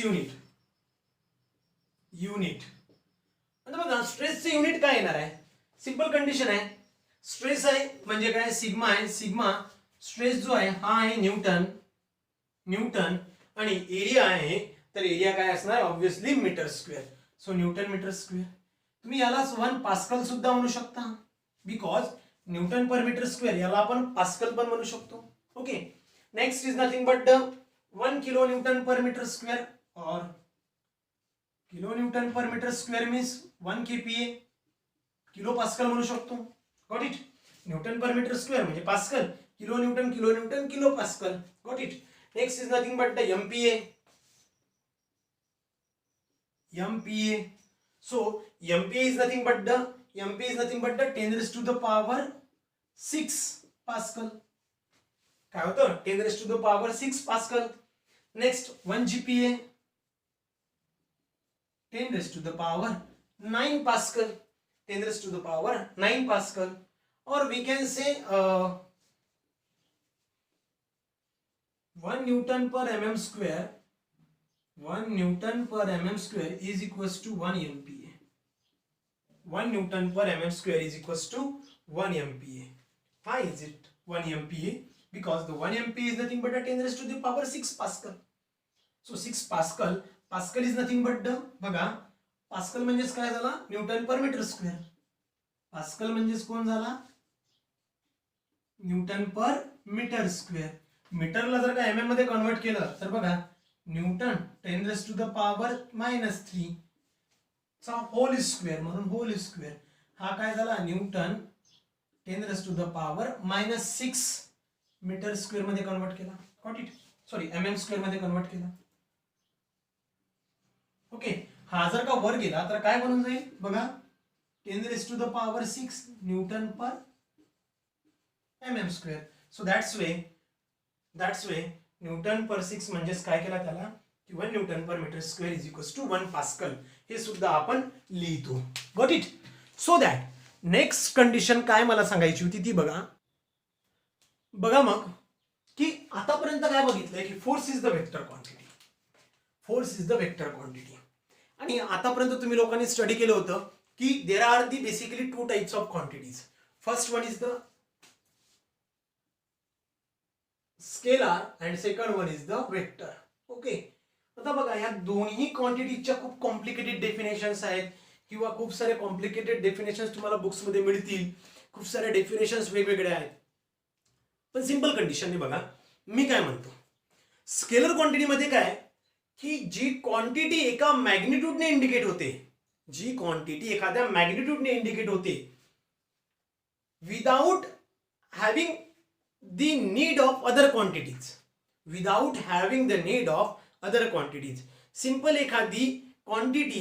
unit. आता बघा स्ट्रेसचे युनिट काय येणार आहे, सिंपल कंडिशन आहे. स्ट्रेस आहे म्हणजे काय, सिग्मा आहे. सिग्मा स्ट्रेस जो आहे हा आहे न्यूटन आणि एरिया आहे तर एरिया काय असणार, obviously metre square. So newton metre square. तुम्ही यालाच 1 पास्कल सुद्धा म्हणू शकता because newton per metre square, याला आपण पास्कल पण म्हणू शकतो. Okay, next is nothing but 1 kilo newton per metre square और kilo newton per metre square means 1 kPa, kilo pascal म्हणू शकतो. Got it. Newton per metre square म्हणजे pascal, kilo newton kilo pascal. Got it. Next is nothing but the MPa. So MPa is nothing but the 10 raised to the power 6 pascal. काय होतं, 10 raised to the power 6 pascal. Next 1 GPa, 10 raised to the power 9 pascal. 10 raised to the power 9 pascal. और we can say 1 Newton per mm square, 1 Newton per mm square is equals to 1 MPa. 1 Newton per mm square is equals to 1 MPa. Why is it 1 MPa? Because the 1 MPa is nothing but a 10 raised to the power 6 Pascal. So 6 Pascal, Pascal is nothing but the, बघा Pascal म्हणजेच काय झाला, Newton per metre square. Pascal म्हणजेच कोण झाला, Newton per metre square. मीटरला जर का mm मध्ये कन्वर्ट केलं तर बघा newton 10 raise to the power -3 चा होल स्क्वेअर, म्हणून होल स्क्वेअर. हा काय झाला, newton 10 raise to the power -6 metre square मध्ये कन्वर्ट केला. Got it? Sorry, mm square मध्ये कन्वर्ट केला. ओके, हा जर का वर गेला तर काय बनून जाईल बघा, 10 raise to the power 6 newton per mm square. So that's way newton per 6 म्हणजेच काय केला त्याला की 1 newton per metre square is equals to 1 pascal. हे सुद्धा आपण लिहितो. Got it? So that next condition काय मला सांगायची होती ती बघा. बघा मग की आतापर्यंत काय बघितलंय की force is the vector quantity. Force is the vector quantity. आणि आतापर्यंत तुम्ही लोकांनी स्टडी केलं होतं की there are the basically 2 types of quantities. First one is the scalar and second one is the vector. Okay, आता बघा या दोन्ही क्वांटिटीच्या खूप कॉम्प्लिकेटेड डेफिनेशन्स आहेत किंवा खूप सारे कॉम्प्लिकेटेड डेफिनेशन्स तुम्हाला बुक्स मध्ये मिळतील. खूप सारे डेफिनेशन्स वेगवेगळे आहेत. पण सिंपल कंडिशनने बघा मी काय म्हणतो, स्केलर क्वांटिटी मध्ये काय की जी क्वांटिटी एका मॅग्निट्यूडने इंडिकेट होते, जी क्वांटिटी एखाद्या मॅग्निट्यूडने इंडिकेट होते without having the need of other quantities, without having the need of other quantities. Simple एखादी क्वांटिटी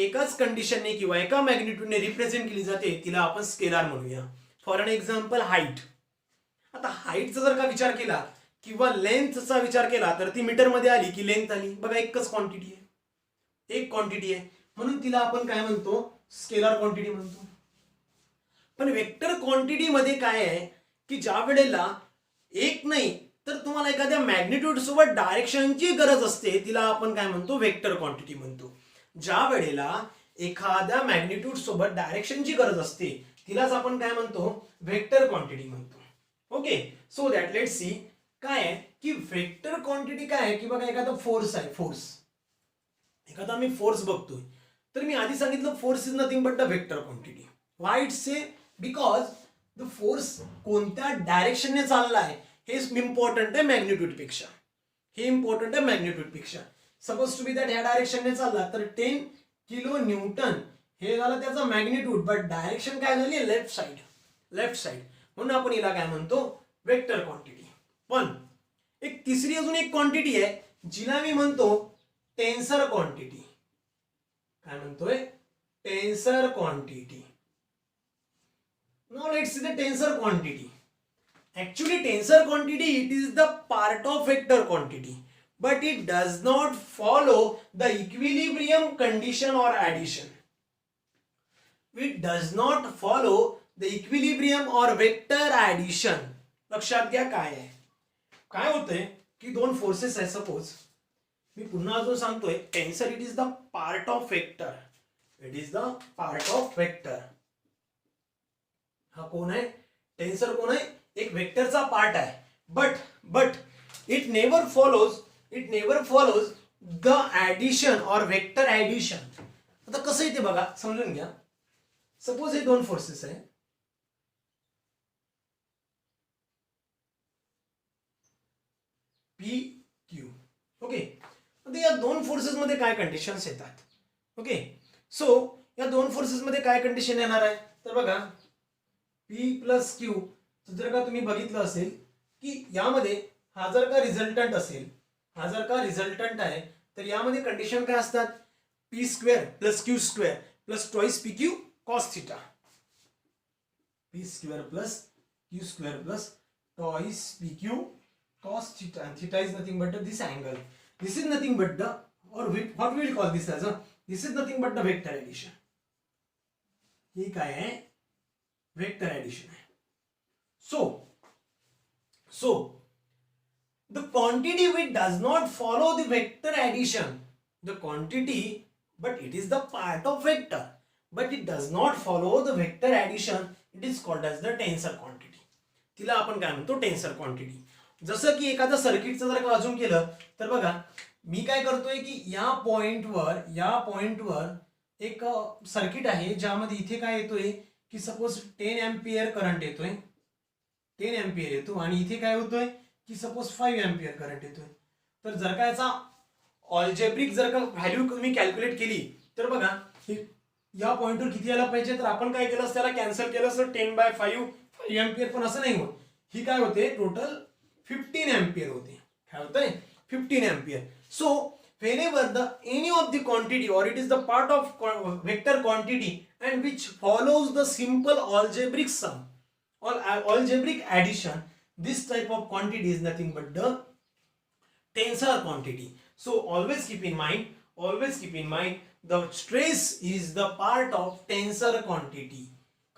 एकाच कंडिशनने किंवा एका मॅग्निट्यूडने रिप्रेझेंट केली जाते तिला आपण स्केलर म्हणूया. For an example height. आता हाईटचा जर का विचार केला किंवा लेंथचा विचार केला तर ती मीटर मध्ये आली की लेंथ आली. बघा एकच क्वांटिटी आहे, एक क्वांटिटी आहे, म्हणून तिला आपण काय म्हणतो, स्केलर क्वांटिटी म्हणतो. पण वेक्टर क्वांटिटी मध्ये काय आहे की ज्या वेळेला एक नाही तर तुम्हाला एखाद्या मॅग्निट्यूड सोबत डायरेक्शनची गरज असते तिला आपण काय म्हणतो, वेक्टर क्वांटिटी म्हणतो. ज्या वेळेला एखाद्या मॅग्निट्यूड सोबत डायरेक्शनची गरज असते तिलाच आपण काय म्हणतो, वेक्टर क्वांटिटी म्हणतो. Okay, so that let's C काय आहे की वेक्टर क्वांटिटी काय आहे की बघा एखादा फोर्स आहे, फोर्स एखादा मी फोर्स बघतोय तर मी आधी सांगितलं force is nothing but the vector quantity. Why it's say, because the force कोणत्या डायरेक्शनने चाललाय हे इम्पॉर्टंट आहे मॅग्निट्यूड पेक्षा. हे इम्पॉर्टंट आहे मॅग्निट्यूड पेक्षा. सपोज टू बी दॅट ह्या डायरेक्शनने चालला तर 10 किलो न्यूटन हे झालं त्याचा मॅग्निट्यूड, बट डायरेक्शन काय झाली, लेफ्ट साइड, लेफ्ट साइड. म्हणून आपण हिला काय म्हणतो, वेक्टर क्वांटिटी. पण एक तिसरी अजून एक क्वांटिटी आहे जिला मी म्हणतो टेन्सर क्वांटिटी. काय म्हणतोय, टेन्सर quantity. Now let's see the tensor quantity. Actually tensor quantity, it is the part of vector quantity, but it does not follow the equilibrium condition or addition. It does not follow the equilibrium or vector addition. लक्षात घ्या काय आहे, काय होतंय की दोन forces आहे. Suppose मी पुन्हा अजून सांगतोय, tensor it is the part of vector. It is the part of vector. हा कोण आहे, टेन्सर कोण आहे, एक वेक्टरचा पार्ट आहे. But it never follows the addition और वेक्टर ऍडिशन. आता कसं आहे ते बघा, समजून घ्या. सपोज हे दोन फोर्सेस आहे, पी क्यू. ओके, आता या दोन फोर्सेस मध्ये काय कंडिशन्स येतात. ओके, सो या दोन फोर्सेस मध्ये काय कंडिशन येणार आहे तर बघा P प्लस क्यू जर का तुम्ही बघितलं असेल की यामध्ये हा जर का रिझल्टंट असेल, हा जर का रिझल्टंट आहे तर यामध्ये कंडिशन काय असतात, P square plus Q square plus twice P Q cos theta. P square plus Q square plus twice P Q cos theta. And theta is nothing but this angle. This is nothing but the, or what we will call this as a, this is nothing but the vector addition. हे काय आहे, vector addition आहे. So the quantity which does not follow the vector addition, the quantity, but it is the part of vector, but it does not follow the vector addition, it is called as the tensor quantity. तिला आपण काय म्हणतो, टेन्सर quantity. जसं की एखादं सर्किटचं जर का अजून केलं तर बघा मी काय करतोय की या पॉइंटवर एक सर्किट आहे ज्यामध्ये इथे काय येतोय की सपोज 10 एम्पियर करंट येतोय, 10 एम्पियर येतो आणि इथे काय होतोय की सपोज 5 एम्पियर करंट येतोय. तर जर का याचा ऑल्जेब्रिक जर का व्हॅल्यू तुम्ही कॅल्क्युलेट केली तर बघा या पॉइंटवर किती यायला पाहिजे, तर आपण काय केलं त्याला कॅन्सल केलं तर 10/5 एम्पियर, पण असं नाही होत. ही काय होते टोटल 15 एम्पियर होते. काय होतंय 15 ampere. So whenever the any of the quantity or it is the part of vector quantity and which follows the simple algebraic sum or algebraic addition, this type of quantity is nothing but the tensor quantity. So always keep in mind the stress is the part of tensor quantity.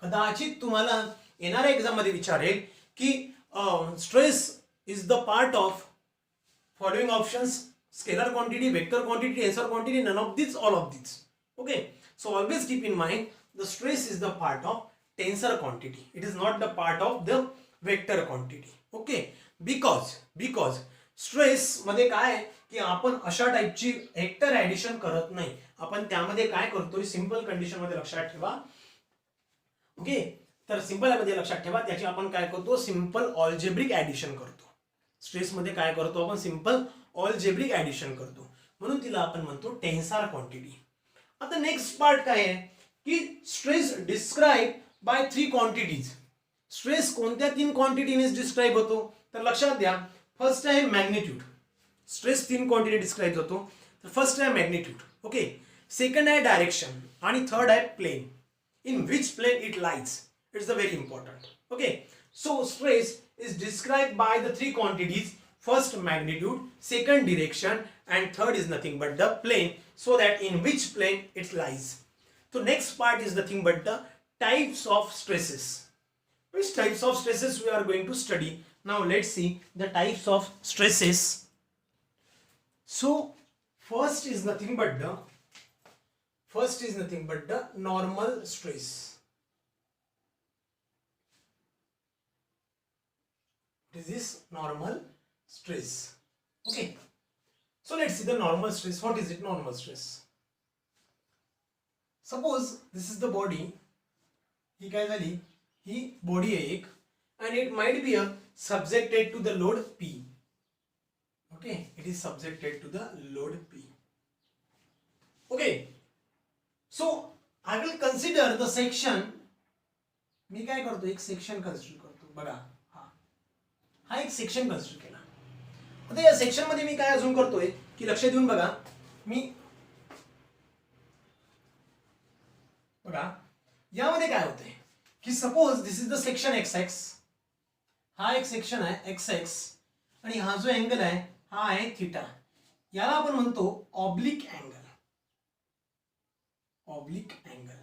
कदाचित तुम्हाला येणाऱ्या exam मध्ये विचारेल की stress is the part of following options, scalar quantity, vector quantity, tensor quantity, none of these, all of these. Okay, so always keep in mind the stress is the part of tensor quantity, it is not the part of the vector quantity. Okay, because stress मध्ये काय की आपण अशा टाइपची vector addition करत नाही, आपण त्यामध्ये काय करतोय सिंपल कंडिशन मध्ये लक्षात ठेवा. ओके, तर सिंपल मध्ये लक्षात ठेवा त्याची आपण काय करतो सिंपल ऑल्जेब्रिक ऍडिशन करतो. स्ट्रेस मध्ये काय करतो आपण सिंपल ऑल्जेब्रिक ऍडिशन करतो, म्हणून तिला आपण म्हणतो टेन्सर क्वांटिटी. आता नेक्स्ट पार्ट काय आहे की stress describe by 3 quantities. Stress कोणत्या 3 क्वांटिटीने डिस्क्राइब होतो, तर लक्षात द्या फर्स्ट आहे मॅग्निट्यूड. स्ट्रेस 3 क्वांटिटी डिस्क्राइब होतो, तर फर्स्ट आहे मॅग्निट्यूड. ओके, सेकंड आहे डायरेक्शन आणि थर्ड आहे plane. In which plane it lies, it's a very important. Okay, so stress is described by the 3 quantities, first magnitude, second direction and third is nothing but the plane, so that in which plane it lies. So next part is nothing but the types of stresses. Which types of stresses we are going to study. Now let's see the types of stresses. So first is nothing but the normal stress. This is normal stress. Okay, so let's see the normal stress. What is it normal stress? Suppose this is the body. ही काय झाली, ही body आहे एक and it might be subjected to the load P. Okay, it is subjected to the load P. Okay, so I will consider the section. मी काय करतो एक section consider करतो. बघा हा एक सेक्शन कन्सिडर केला. आता या सेक्शन मध्ये मी काय अजून करतोय की लक्ष देऊन बघा, मी बघा यामध्ये काय होतंय की suppose this is the section XX. हा एक सेक्शन आहे XX आणि हा जो अँगल आहे हा आहे थीटा. याला आपण म्हणतो ऑब्लिक अँगल. ऑब्लिक अँगल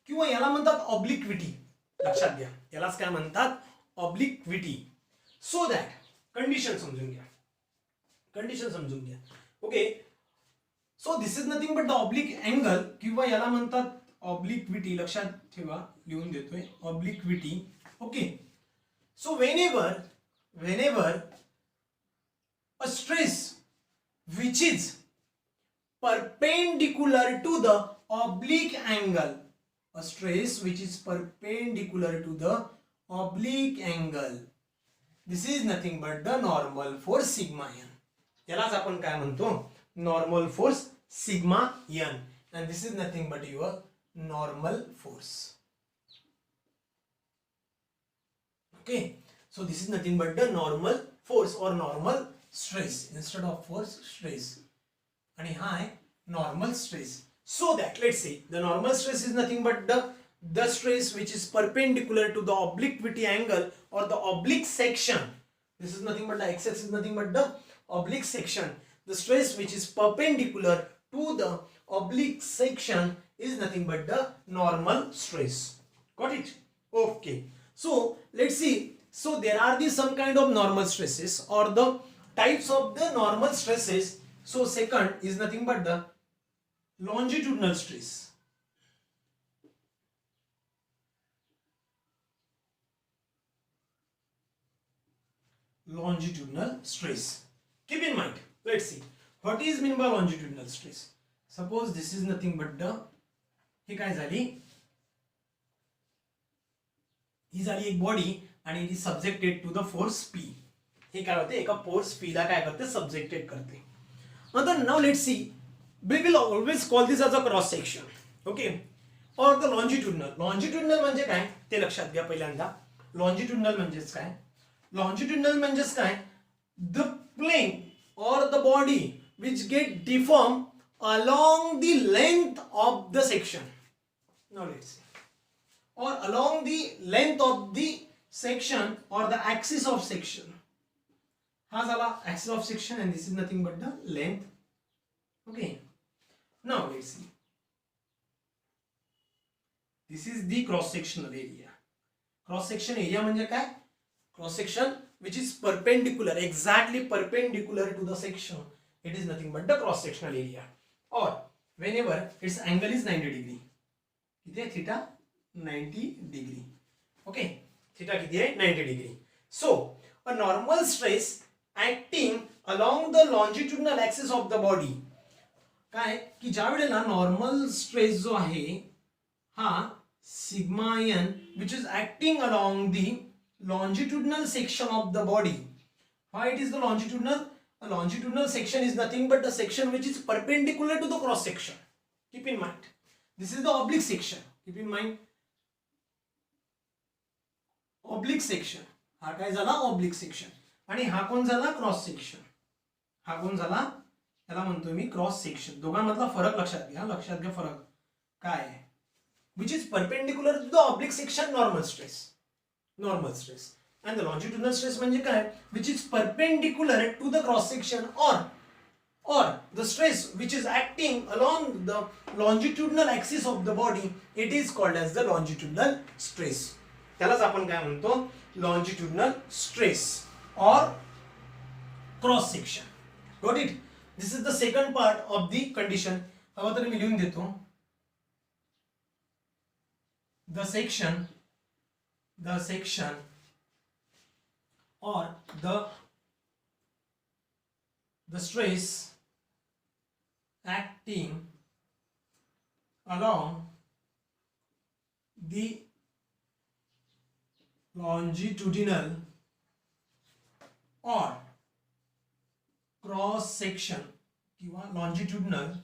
किंवा याला म्हणतात ऑब्लिक्विटी. लक्षात घ्या यालाच काय म्हणतात ऑब्लिक्विटी. सो दॅट कंडिशन समजून घ्या. Okay, so this is nothing but the oblique angle किंवा याला म्हणतात ऑब्लिक्विटी. लक्षात ठेवा, लिहून देतोय obliquity. Okay, so whenever a stress which is perpendicular to the oblique angle, a stress which is perpendicular to the oblique angle, this is nothing but the normal force sigma n. यालाच आपण काय म्हणतो normal force sigma n, and this is nothing but your normal force. Okay, so this is nothing but the normal force or normal stress. Instead of force, stress, and हा आहे normal stress. So that let's say the normal stress is nothing but the stress which is perpendicular to the obliquity angle or the oblique section. This is nothing but the x-axis is nothing but the oblique section. The stress which is perpendicular to the oblique section is nothing but the normal stress. Got it? Okay. So let's see So there are the some kind of normal stresses or the types of the normal stresses. So second is nothing but the longitudinal stress. Longitudinal stress. Keep in mind, let's see what is mean by longitudinal stress. Suppose this is nothing but the हे काय झाली, ही झाली एक body आणि it is subjected to the force P. हे काय होते, एका फोर्स पी ला काय करते, सब्जेक्टेड करते. नंतर now let's see, we will always call this as a cross section. Okay, or the longitudinal. Longitudinal म्हणजे काय ते लक्षात घ्या पहिल्यांदा. लॉन्जिट्युडिनल म्हणजेच काय, लॉन्जिट्युडिनल म्हणजेच काय, the plane or the body which get deformed along the length of the section. Now let's see, or along the length of the section or the axis of section. हा झाला axis of section and this is nothing but the length. Okay, now let's see, this is the cross sectional area. Cross section area म्हणजे काय, cross section which is perpendicular, exactly perpendicular to the section, it is nothing but the cross sectional area. Or whenever its angle is 90 degree, किती आहे, theta 90 degree. Okay, theta किती आहे, 90 degree. So a normal stress acting along the longitudinal axis of the body, काय की ज्या वेळेला normal stress जो आहे हा sigma n which is acting along the longitudinal section of the body. Why it is the longitudinal? A longitudinal section is nothing but the section which is perpendicular to the cross section. Keep in mind, this is the oblique section. Keep in mind, oblique section. हा काय झाला, oblique section. आणि हा कोण झाला, cross section. हा कोण झाला, याला म्हणतो मी क्रॉस सेक्शन. दोघांमधला फरक लक्षात घ्या, लक्षात घ्या फरक काय आहे. which is perpendicular to the oblique section, normal stress. Normal stress. And the longitudinal stress म्हणजे काय, which is perpendicular to the cross section or the stress which is acting along the longitudinal axis of the body, it is called as the longitudinal stress. त्यालाच आपण काय म्हणतो, longitudinal stress or cross section. Got it? This is the second part of the condition. हवा तर मी लिहून देतो. The section or the stress acting along the longitudinal or cross section किंवा longitudinal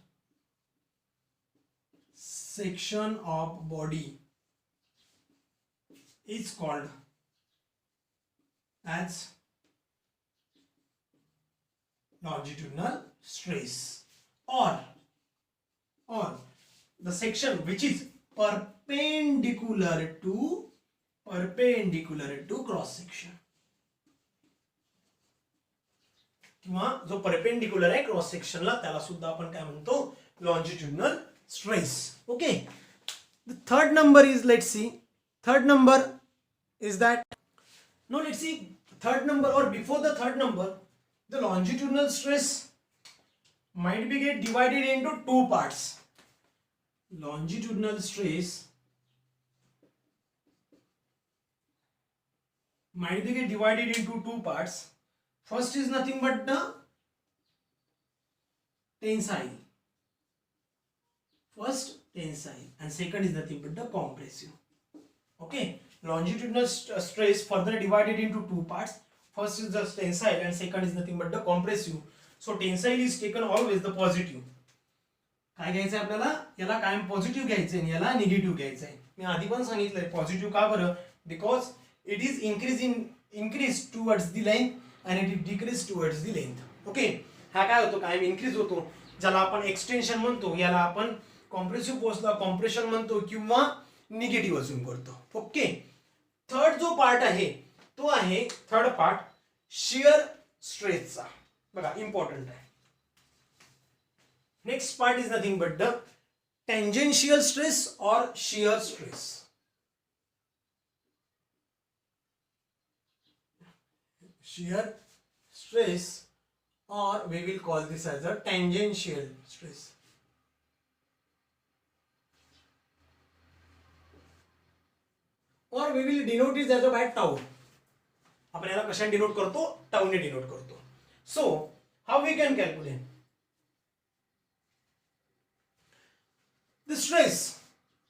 section of body is called as longitudinal stress or the section which is perpendicular to cross section. किंवा जो perpendicular आहे cross सेक्शनला त्याला सुद्धा आपण काय म्हणतो, longitudinal stress. Okay, the third number is, let's see, third number is that, now let's see, third number or before the third number, the longitudinal stress might be get divided into two parts. Longitudinal stress might be get divided into two parts. First is nothing but the tensile. First tensile and second is nothing but the compressive. Okay, longitudinal stress further divided into two parts. First is the tensile and second is nothing but the compressive. So tensile is taken always the positive. काय घ्यायचं आपल्याला, याला कायम positive घ्यायचं आहे, याला negative घ्यायचं आहे. मी आधी पण सांगितलंय पॉझिटिव्ह का बरं, because it is increase towards the length and it decrease towards the length. Okay, हा काय होतो, कायम इन्क्रीज होतो, ज्याला आपण एक्सटेन्शन म्हणतो, याला आपण कॉम्प्रेसिव्ह फोर्सला कॉम्प्रेशन म्हणतो किंवा निगेटिव्ह असून करतो. ओके, थर्ड जो पार्ट आहे तो आहे थर्ड पार्ट शियर स्ट्रेसचा. बघा इम्पॉर्टंट आहे. Next part is nothing but the tangential stress और shear stress. shear stress, or we will call this as a tangential stress. Or we will denote it as a by tau. आपण याला कशाने denote करतो? Tau ने denote करतो. So how we can calculate the stress?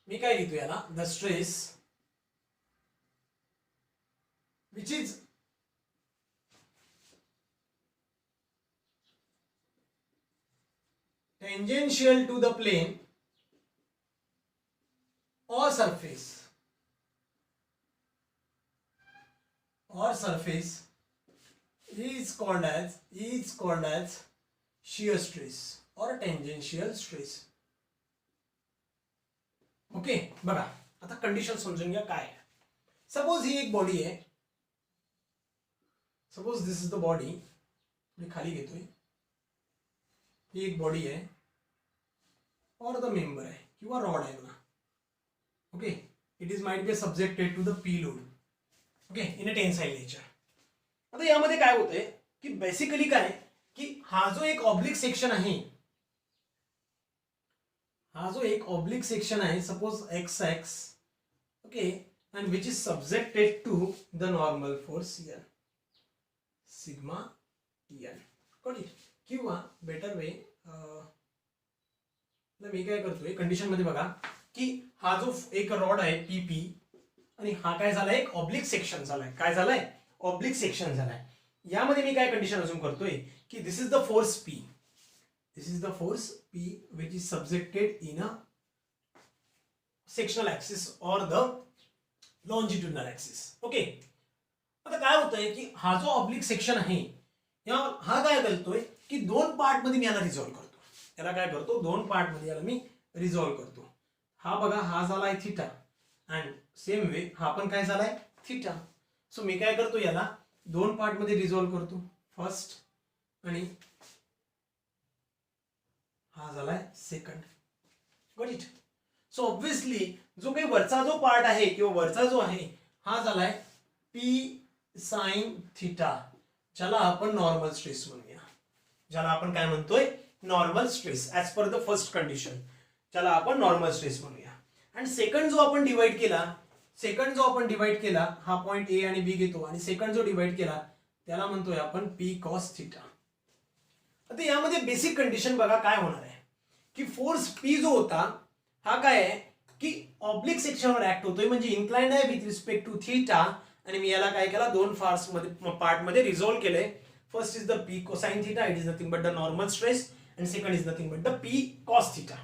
मी काय लिहितो याला? The stress which is tangential to the plane or surface is called as shear stress or tangential stress. Okay, बघा आता कंडिशन समजून घ्या काय आहे. सपोज ही एक बॉडी आहे. Suppose this is the body. मी खाली घेतोय. ही एक बॉडी आहे और द मेंबर आहे किंवा रॉड आहे म्हणा. Okay, it is might be subjected to the P load. Okay, in a tensile nature. आता यामध्ये काय होतंय की बेसिकली काय की हा जो एक ऑब्लिक सेक्शन आहे, suppose x x. Okay, and which is subjected to the normal force here, sigma n. got it? किंवा बेटर वे मी काय करतोय कंडिशन मध्ये बघा की हा जो एक रॉड आहे पीपी आणि हा काय झालाय एक ऑब्लिक सेक्शन झालाय. काय झालाय? ऑब्लिक सेक्शन झालाय. यामध्ये मी काय कंडिशन अजून करतोय की this is the force P. This is the force P which is subjected in a sectional axis or the longitudinal axis. Okay. आता काय होतंय की हा जो ऑब्लिक सेक्शन आहे हा काय करतोय की दोन पार्ट मध्ये मी याला रिझॉल्व्ह करतो. याला काय करतो? दोन पार्ट मध्ये याला मी रिझॉल्व्ह करतो. हा बघा हा झालाय थिटा अँड सेम वे हा पण काय झालाय थिटा. सो मी काय करतो याला दोन पार्ट मध्ये रिझॉल्व्ह करतो फर्स्ट आणि हा झालाय second. Got it? So obviously जो काही वरचा जो पार्ट आहे किंवा वरचा जो आहे हा झालाय पी साइन थिटा, ज्याला आपण नॉर्मल स्ट्रेस म्हणूया. ज्याला आपण काय म्हणतोय? Normal stress as per the first condition, ज्याला आपण नॉर्मल स्ट्रेस म्हणूया. आणि सेकंड जो आपण डिवाइड केला हा पॉइंट ए आणि बी घेतो आणि सेकंड जो डिवाइड केला त्याला म्हणतोय आपण पी कॉस थिटा. आता यामध्ये बेसिक कंडिशन बघा काय होणार आहे की फोर्स पी जो होता हा काय आहे की ऑब्लिक सेक्शनवर ऍक्ट होतोय म्हणजे इन्क्लाइंड आहे विथ रिस्पेक्ट टू थीटा. आणि मी याला काय केला दोन पार्ट मध्ये रिझॉल्व्ह केले. First is the P cosine theta, it is nothing but the normal stress, and second is nothing but the P cos theta.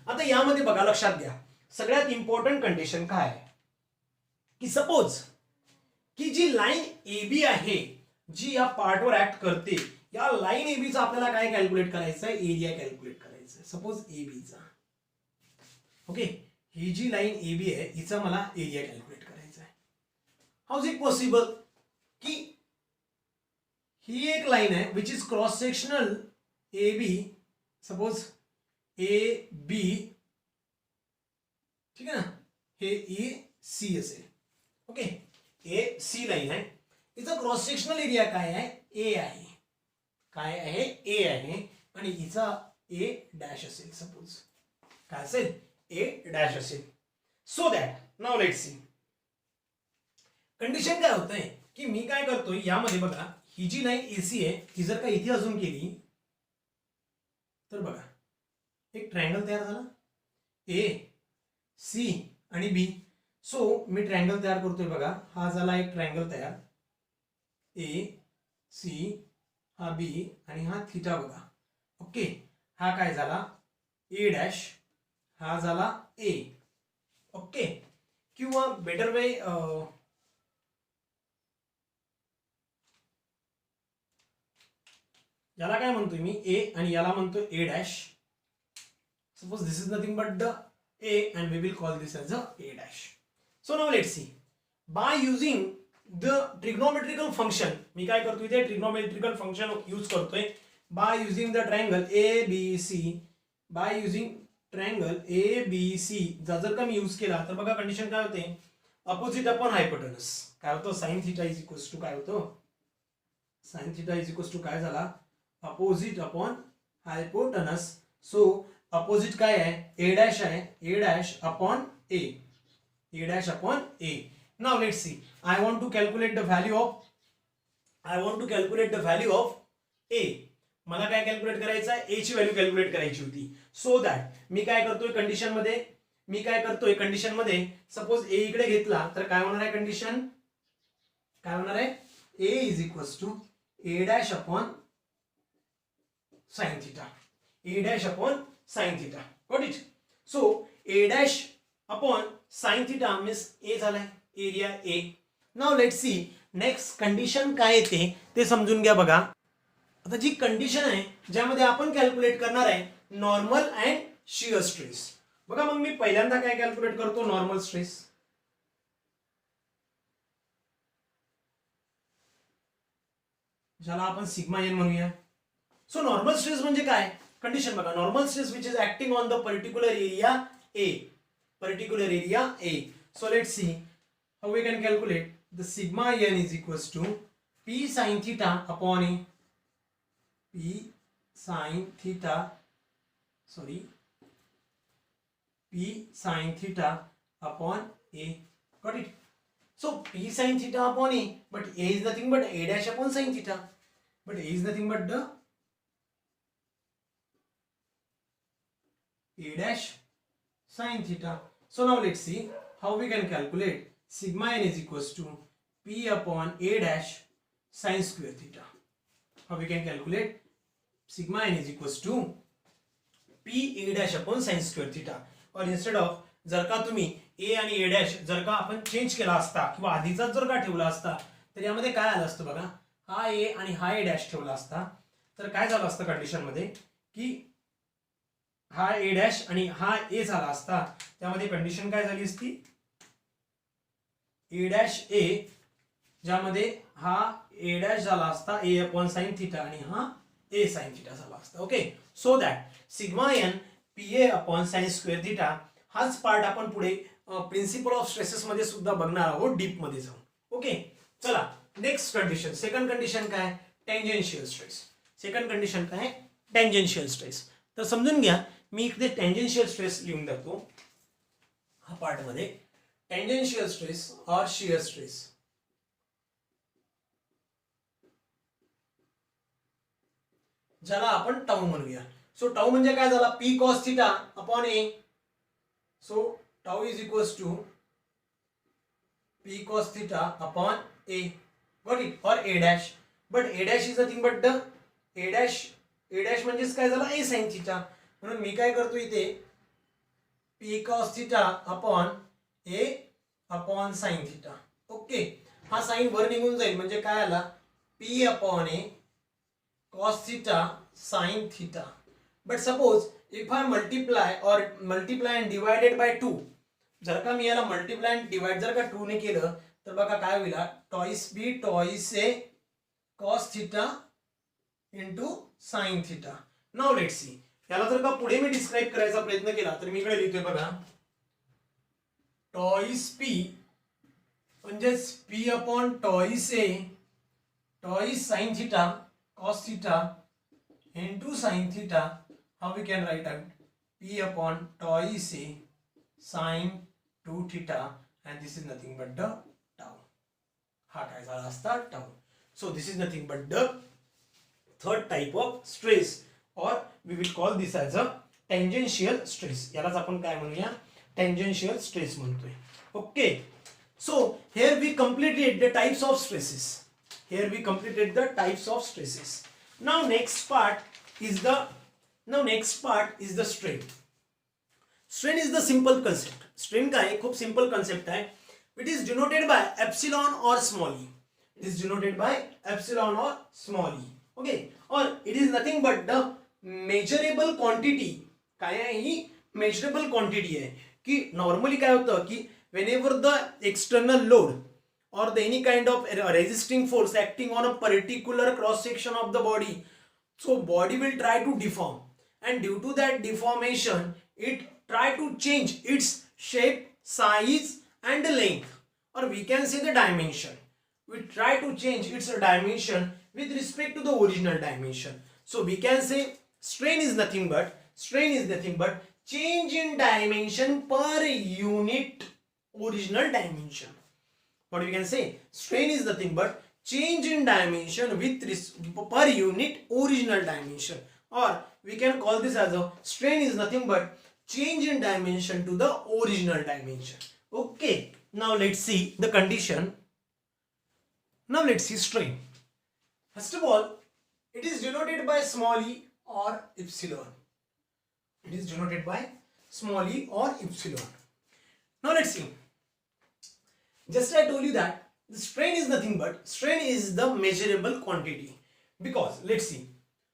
आता यामध्ये बघा लक्षात घ्या सगळ्यात इम्पॉर्टंट कंडिशन काय आहे की सपोज की जी लाईन ए बी आहे जी या पार्टवर ऍक्ट करते, या लाईन एबीचा आपल्याला काय कॅल्क्युलेट करायचं आहे? एरिया कॅल्क्युलेट करायचं आहे. सपोज एबीचा. ओके, ही जी लाईन एबी आहे हिचा मला एरिया कॅल्क्युलेट करायचा आहे. हाऊ इज इट पॉसिबल की ही एक लाईन आहे which is cross sectional A B. Suppose A B, ठीक आहे ना, हे ए सी असेल. ओके, ए सी लाईन आहे, हिचा क्रॉस सेक्शनल एरिया काय आहे? ए आहे. काय आहे? ए आहे. आणि हिचा ए डॅश असेल. सपोज काय असेल? ए डॅश असेल. So that now let's C condition काय होतंय की मी काय करतोय यामध्ये बघा ही जी लाईन एसी आहे ती जर का इथे अजून केली तर बघा एक ट्रायंगल तयार झाला ए सी आणि बी. सो मी ट्रायंगल तयार करतोय बघा. हा झाला एक ट्रायंगल तयार ए सी, हा बी आणि हा थीटा बघा. ओके, हा काय झाला ए डॅश, हा झाला ए. ओके, किंवा बेटर वे याला काय म्हणतोय मी ए आणि याला म्हणतोय A dash. Suppose this is nothing but the A and we will call this as a A dash. So now let's see by using the trigonometrical function. मी काय करतोय इथे ट्रिग्नोमेट्रिकल फंक्शन यूज करतोय by using the triangle A B C. By using triangle A B C जर का मी use केला तर बघा कंडिशन काय होते? Opposite upon hypotenuse. काय होतं? Sine theta is equals to काय होतं? Sine theta is equals to काय झाला opposite upon hypotenuse. So opposite काय आहे ए डॅश आहे A dash upon A dash upon a. Now let's see. I want to calculate the value of a. मला काय calculate करायचं आहे a ची व्हॅल्यू कॅल्क्युलेट करायची होती. सो दॅट मी काय करतोय कंडिशन मध्ये सपोज a इकडे घेतला तर काय होणार आहे कंडिशन काय होणार आहे a is equals to a dash upon sine theta a dash upon sine theta. Got it. So a dash upon sine theta means A झालाय area A. Now let's see next condition काय येते ते समजून घ्या. बघा आता जी condition आहे ज्यामध्ये आपण कॅल्क्युलेट करणार आहे नॉर्मल अँड शियर स्ट्रेस. बघा मग मी पहिल्यांदा काय कॅल्क्युलेट करतो नॉर्मल स्ट्रेस. ज्याला आपण सिग्मा एन म्हणूया. सो नॉर्मल स्ट्रेस म्हणजे काय कंडिशन बघा normal stress which is acting on the particular area A. So let's see how we can calculate the sigma n is equals to p sin theta upon a. P sin theta upon a. Got it. So p sin theta upon a, but a is nothing but a dash upon sin theta, but a is nothing but the a dash sin theta. So now let's see how we can calculate sigma n is equals to p upon a dash sin square theta. How we can calculate sigma n is equals to p a dash upon sin square theta. और instead of जर का तुम्ही a आणि a dash जर का आपण change केला असता किंवा आधीचा जर का ठेवला असता तर यामध्ये काय आलं असतं बघा हा a आणि हा a dash ठेवला असता तर काय झालं असतं कंडिशन मध्ये की हा ए डॅश आणि हा ए झाला असता. त्यामध्ये कंडिशन काय झाली असती ए डॅश ए ज्यामध्ये हा ए डॅश झाला असता ए अपॉन साइन थिटा आणि हा ए साइन थिटा झाला असता. Okay. So that sigma N P A upon sine square theta हाच पार्ट आपण पुढे प्रिन्सिपल ऑफ स्ट्रेसेस मध्ये सुद्धा बघणार आहोत डीप मध्ये जाऊन. ओके. चला नेक्स्ट कंडिशन सेकंड कंडिशन काय टेंजेन्शियल स्ट्रेस. सेकंड कंडिशन काय टेंजेन्शियल स्ट्रेस. तर समजून घ्या मी इकडे टेंजेन्शियल स्ट्रेस लिहून देतो हा पार्ट मध्ये टेंजेन्शियल स्ट्रेस और शियर स्ट्रेस. ज्याला आपण टाऊ म्हणूया. सो टाऊ म्हणजे काय झाला P cos theta upon A. So tau is equals to P cos theta upon A. Got it. और A dash but A dash is nothing but the A dash म्हणजेच काय झाला ए sine theta. म्हणून मी काय करतो इथे पी कॉस थिटा अपॉन ए upon sine theta. Okay. हा साइन वर निघून जाईल म्हणजे काय आला P upon A cos theta sine theta. But suppose if I multiply and divided by 2 जर का मी याला मल्टीप्लाय अँड डिवाइड जर का 2 ने केलं तर बघा काय होईल twice B twice A cos theta into sine theta. Now let's see याला जर का पुढे मी डिस्क्राइब करायचा प्रयत्न केला तर मी इकडे लिहितोय बघा टॉइस पी म्हणजेच P upon twice A twice sine theta cos theta into sine theta. How we can write out P upon twice A sine 2 theta and this is nothing but the tau. हा काय झाला असता tau. So this is nothing but the third type of stress or we will call this as a tangential stress. यालाच आपण काय म्हणूया tangential stress म्हणतोय. Okay. So here we completed the types of stresses. Now next part is the strain. Strain is the simple concept. Strain काय खूप simple concept आहे. It is denoted by epsilon or small e. Okay. Or it is nothing but the measurable quantity. काय आहे ही measurable quantity आहे की normally काय होतं की whenever the external load or the any kind of resisting force acting on a particular cross section of the body, so body will try to deform, and due to that deformation it try to change its shape, size and length, or we can say the dimension. We try to change its dimension with respect to the original dimension. So we can say strain is nothing but change in dimension per unit original dimension. What we can say, strain is nothing but change in dimension with per unit original dimension, or we can call this as a strain is nothing but change in dimension to the original dimension. Okay, now let's see the condition. Now let's see strain. First of all, it is denoted by small e or epsilon. It is denoted by small e or epsilon. Now let's see. Just I told you that the strain is nothing but strain is the measurable quantity, because let's see,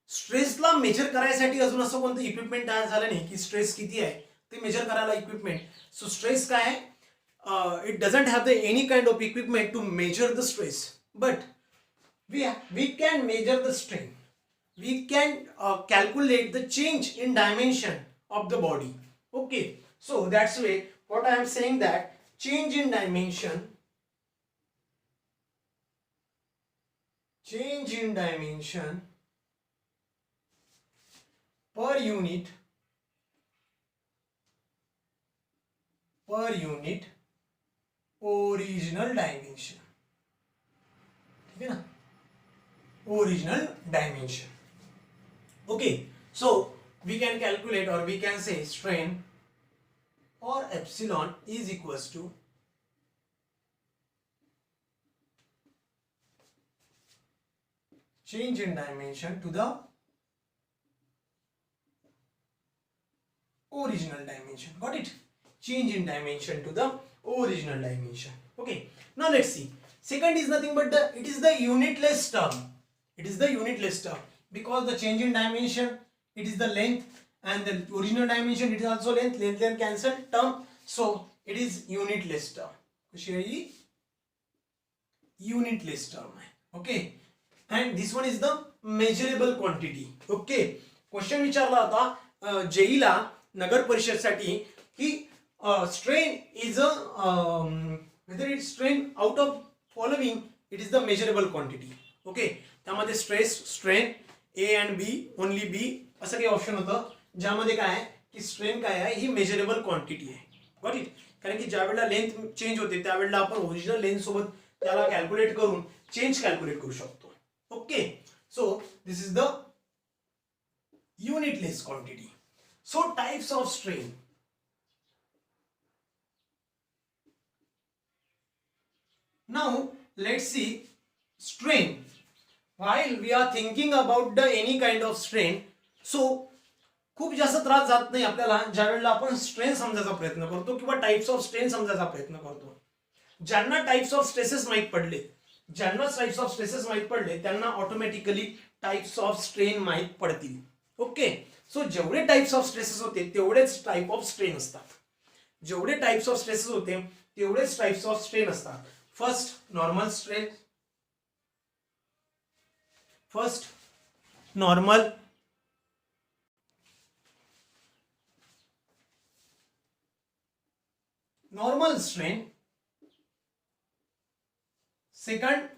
स्ट्रेसला measure करायसाठी अजून असं कोणतं equipment तयार झालं नाही की stress किती आहे ते मेजर करायला इक्विपमेंट. सो स्ट्रेस काय आहे, it doesn't have the any kind of equipment to measure the stress, but we can measure the strain. We can calculate the change in dimension of the body. Okay, so that's way what I am saying, that change in dimension per unit original dimension. ठीक है ना, original dimension. Okay, so we can calculate, or we can say strain or epsilon is equals to change in dimension to the original dimension. Got it? Change in dimension to the original dimension. Okay, now let's see. Second is nothing but it is the unitless term. It is the unitless term because the change in dimension, it is the length, and the original dimension, it is also length cancel term, so it is unitless term. Unitless term. Okay, and this one is the measurable quantity. Okay, question विचारला होता जेईला नगर परिषद साठी की strain is a whether it's strain out of following, it is the measurable quantity. Okay, त्यामध्ये stress strain A and B, only B असं काही option होतं, ज्यामध्ये काय आहे की स्ट्रेन काय आहे ही मेजरेबल क्वांटिटी आहे. Got it? कारण की ज्या वेळेला लेंथ चेंज होते त्यावेळेला आपण ओरिजिनल लेंथ सोबत त्याला कॅल्क्युलेट करून चेंज कॅल्क्युलेट करू शकतो. Okay, so this is the unitless quantity. So types of strain. Now let's see strain. While we are thinking about the any kind of strain, so खूप जास्त त्रास जात नाही आपल्याला ज्या वेळेला आपण स्ट्रेन समजायचा प्रयत्न करतो किंवा टाइप्स ऑफ स्ट्रेन समजायचा प्रयत्न करतो. ज्यांना टाइप्स ऑफ स्ट्रेसेस माहित पडले त्यांना ऑटोमॅटिकली टाइप्स ऑफ स्ट्रेन माहित पडतील. ओके, सो जेवढे टाइप्स ऑफ स्ट्रेसेस होते तेवढेच टाइप ऑफ स्ट्रेन असतात. जेवढे टाइप्स ऑफ स्ट्रेसेस होते तेवढेच टाइप्स ऑफ स्ट्रेन असतात. First, normal strain. First, normal. Normal strain. Second,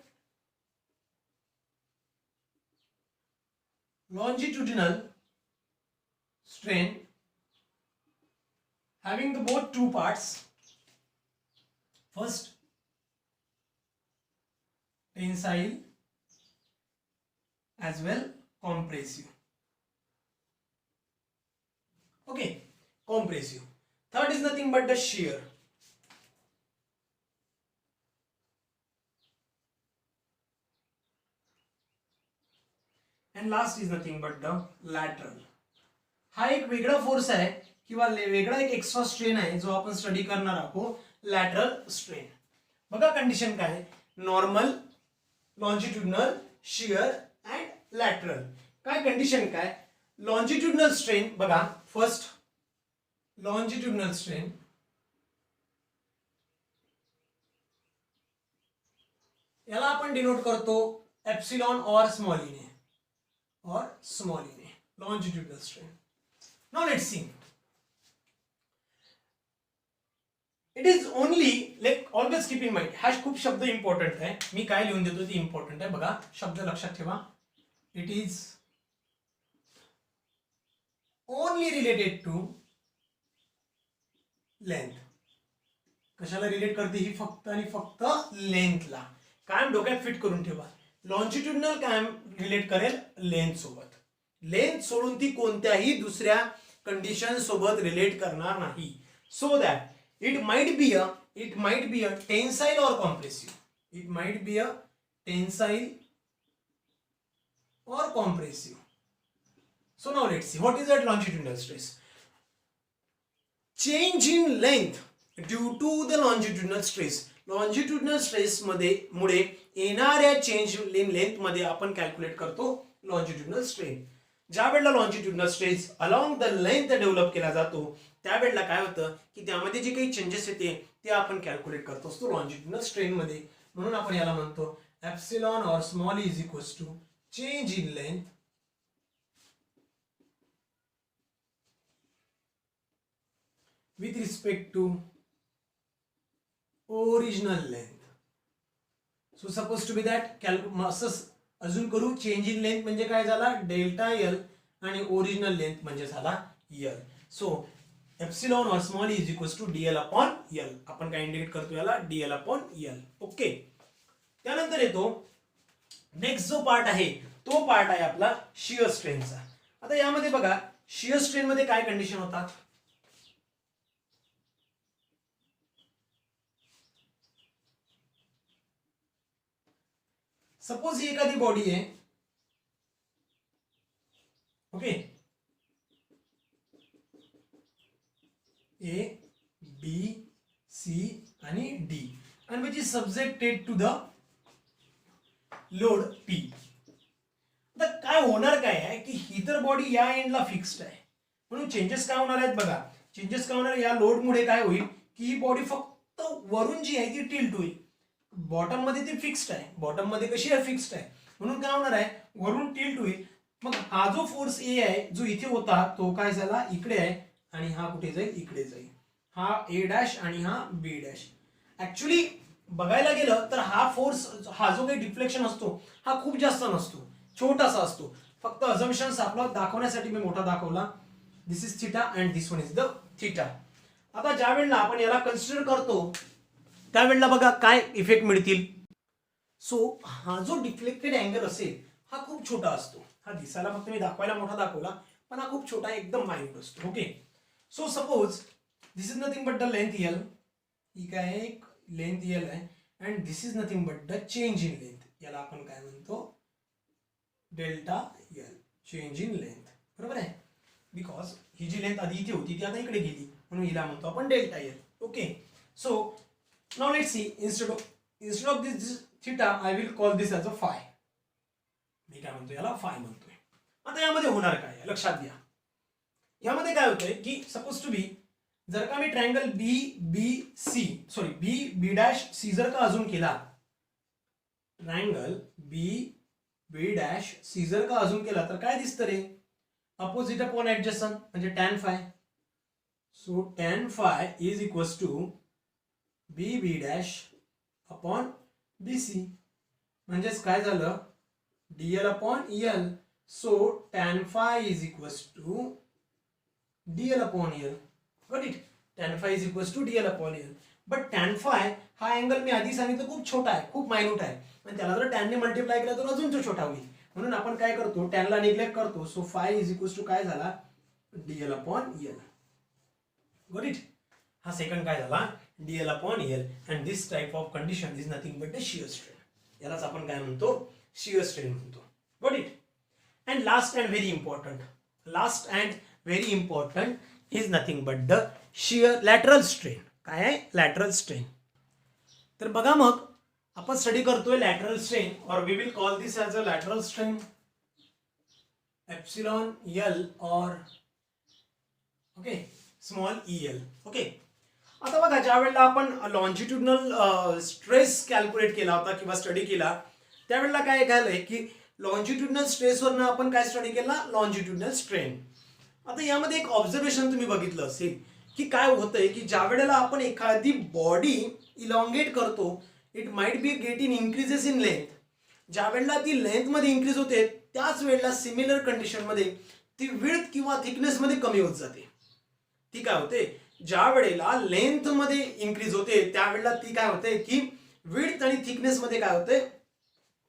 longitudinal strain, having the both two parts. First, tensile as well compressive. Okay, compressive. Third is nothing but the shear. And last is nothing but the lateral. हा एक वेगळा force आहे किंवा वेगळा एक extra strain आहे जो आपण स्टडी करणार आहोत, लॅटरल स्ट्रेन. बघा कंडिशन काय आहे, normal, longitudinal, shear and lateral. काय कंडिशन काय, लॉन्जिट्युडनल स्ट्रेन बघा. फर्स्ट लॉन्जिट्युडनल स्ट्रेन, याला आपण डिनोट करतो एप्सिलॉन और स्मॉल ई ने, longitudinal strain. Now let's see it is only like always keep in mind, हा खूप शब्द इम्पॉर्टंट आहे, मी काय लिहून देतो ते इम्पॉर्टंट आहे बघा, शब्द लक्षात ठेवा. It is only related to length. कशाला रिलेट करते ही, फक्त आणि फक्त लेंथला. कायम डोक्यात फिट करून ठेवा, लॉन्जिट्युडनल कायम रिलेट करेल लेंथ सोबत, लेंथ सोडून ती कोणत्याही दुसऱ्या कंडिशन सोबत रिलेट करणार नाही. So that it might be a tensile or compressive, it might be a tensile or compressive. So now let's see what is that longitudinal stress. Change in length due to the longitudinal stress. longitudinal stress मध्ये मुळे येणाऱ्या change in length मध्ये आपण calculate करतो longitudinal strain. ज्या वेळेला longitudinal stress along the length develop केला जातो त्यावेळेला काय होतं की त्यामध्ये जे काही चेंजेस येते ते आपण कॅल्क्युलेट करत असतो लॉन्जिट्युडनल स्ट्रेन मध्ये. म्हणून आपण याला म्हणतो epsilon or small is equals to change in length with respect to original length. So suppose to be that अजून करू, चेंज इन लेंथ म्हणजे काय झाला डेल्टा एल आणि ओरिजिनल लेंथ म्हणजे झाला L. So epsilon or small is equals to DL upon L. आपण काय इंडिकेट करतो याला डीएल अपॉन एल. ओके, त्यानंतर येतो नेक्स्ट जो पार्ट आहे तो पार्ट आहे आपला शियर स्ट्रेनचा. आता यामध्ये बघा शियर स्ट्रेन मध्ये काय कंडिशन होतात. सपोज ही एखादी बॉडी आहे, ओके, ए बी सी आणि D and which is subjected to the load P. आता काय होणार काय आहे की ही तर बॉडी या एंडला फिक्स्ड आहे, म्हणून चेंजेस काय होणार आहेत बघा. चेंजेस काय होणार, या लोडमुळे काय होईल की ही बॉडी फक्त वरून जी आहे ती टिल्ट होईल. बॉटम मध्ये ती फिक्स्ड आहे, बॉटम मध्ये कशी आहे फिक्स्ड आहे, म्हणून काय होणार आहे वरून टिल्ट होईल. मग हा जो फोर्स ए आहे जो इथे होता तो काय झाला इकडे आहे आणि हा कुठे जाईल इकडे जाईल. हा ए डॅश आणि हा बी डॅश. ऍक्च्युली बघायला गेलं तर हा फोर्स, हा जो काही डिफ्लेक्शन असतो हा खूप जास्त नसतो, छोटासा असतो. फक्त अझम्पशन्स आपला दाखवण्यासाठी मी मोठा दाखवला. This is theta and this one is the theta. आता ज्या वेळेला आपण याला कन्सिडर करतो त्यावेळेला बघा काय इफेक्ट मिळतील. सो हा जो डिफ्लेक्टेड अँगल असेल हा खूप छोटा असतो. हा दिसायला फक्त मी दाखवायला मोठा दाखवला पण हा खूप छोटा एकदम माइन्यूट असतो. Okay, so suppose this is nothing but the length L. ही काय एक लेंथ एल आहे and this is nothing but the change in length. याला आपण काय म्हणतो delta L, change in length. बरोबर आहे, बिकॉज ही जी लेंथ आधी इथे होती ती आता इकडे गेली म्हणून हिला म्हणतो आपण delta L. Okay, so now let's see, instead of this theta I will call this as a phi. मी काय म्हणतो याला phi म्हणतोय. आता यामध्ये होणार काय लक्षात घ्या. यामध्ये काय होतंय की सपोज टू बी जर का मी triangle B B C sorry B B dash C जर का अजून केला, triangle B B dash C जर का अजून केला तर काय दिसतं रे अपोजिट अपॉन ऍडजसंट म्हणजे tan phi. So tan phi is equals to B B dash upon B C. म्हणजेच काय झालं DL upon L. So tan phi is equals to DL upon L. Got it, tan phi is equals to DL upon L. But tan phi हा angle मी आधी सांगितलं खूप छोटा आहे, खूप मायन्यूट आहे आणि त्याला जर tan ने मल्टिप्लाय केला तर अजून तो छोटा होईल. म्हणून आपण काय करतो tan ला निग्लेक्ट करतो. So phi is equals to काय झाला DL upon L. Got it, हा सेकंड काय झाला DL upon L. And this type of condition is nothing but the shear strain. यालाच आपण काय म्हणतो शियर स्ट्रेन म्हणतो. Got it. And last and very important is nothing but the shear lateral strain. काय आहे lateral strain. तर बघा मग आपण स्टडी करतोय लॅटरल स्ट्रेन और we will call this as a lateral strain epsilon L और okay small E L. Okay, आता बघा ज्या वेळेला आपण लॉन्जिट्युडनल स्ट्रेस कॅल्क्युलेट केला होता किंवा स्टडी केला त्यावेळेला काय झालंय की लॉन्जिट्युडनल स्ट्रेसवरनं आपण काय स्टडी केला लॉन्जिट्युडनल स्ट्रेन. आता यामध्ये एक ऑब्झर्वेशन तुम्ही बघितलं असेल की काय होतंय की ज्या वेळेला आपण एखादी बॉडी इलॉंगेट करतो, it might be get in increases in length. ज्या वेळेला ती लेंथमध्ये इन्क्रीज होते त्याच वेळेला सिमिलर कंडिशनमध्ये ती विड्थ किंवा थिकनेसमध्ये कमी होत जाते. ती काय होते, ज्या वेळेला लेंथमध्ये इन्क्रीज होते त्यावेळेला ती काय होते की विड्थ आणि थिकनेसमध्ये काय होते,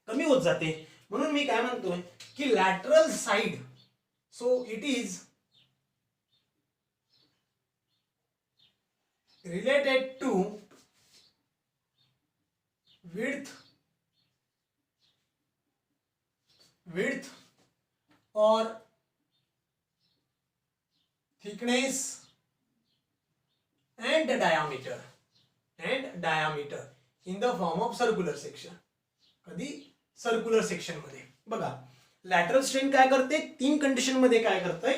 कमी होत जाते. म्हणून मी काय म्हणतोय की lateral side, so it is related to width or thickness and diameter in the form of circular section. कधी सर्क्युलर सेक्शन मध्ये बघा लॅटरल स्ट्रेन काय करते, 3 कंडिशन मध्ये काय करते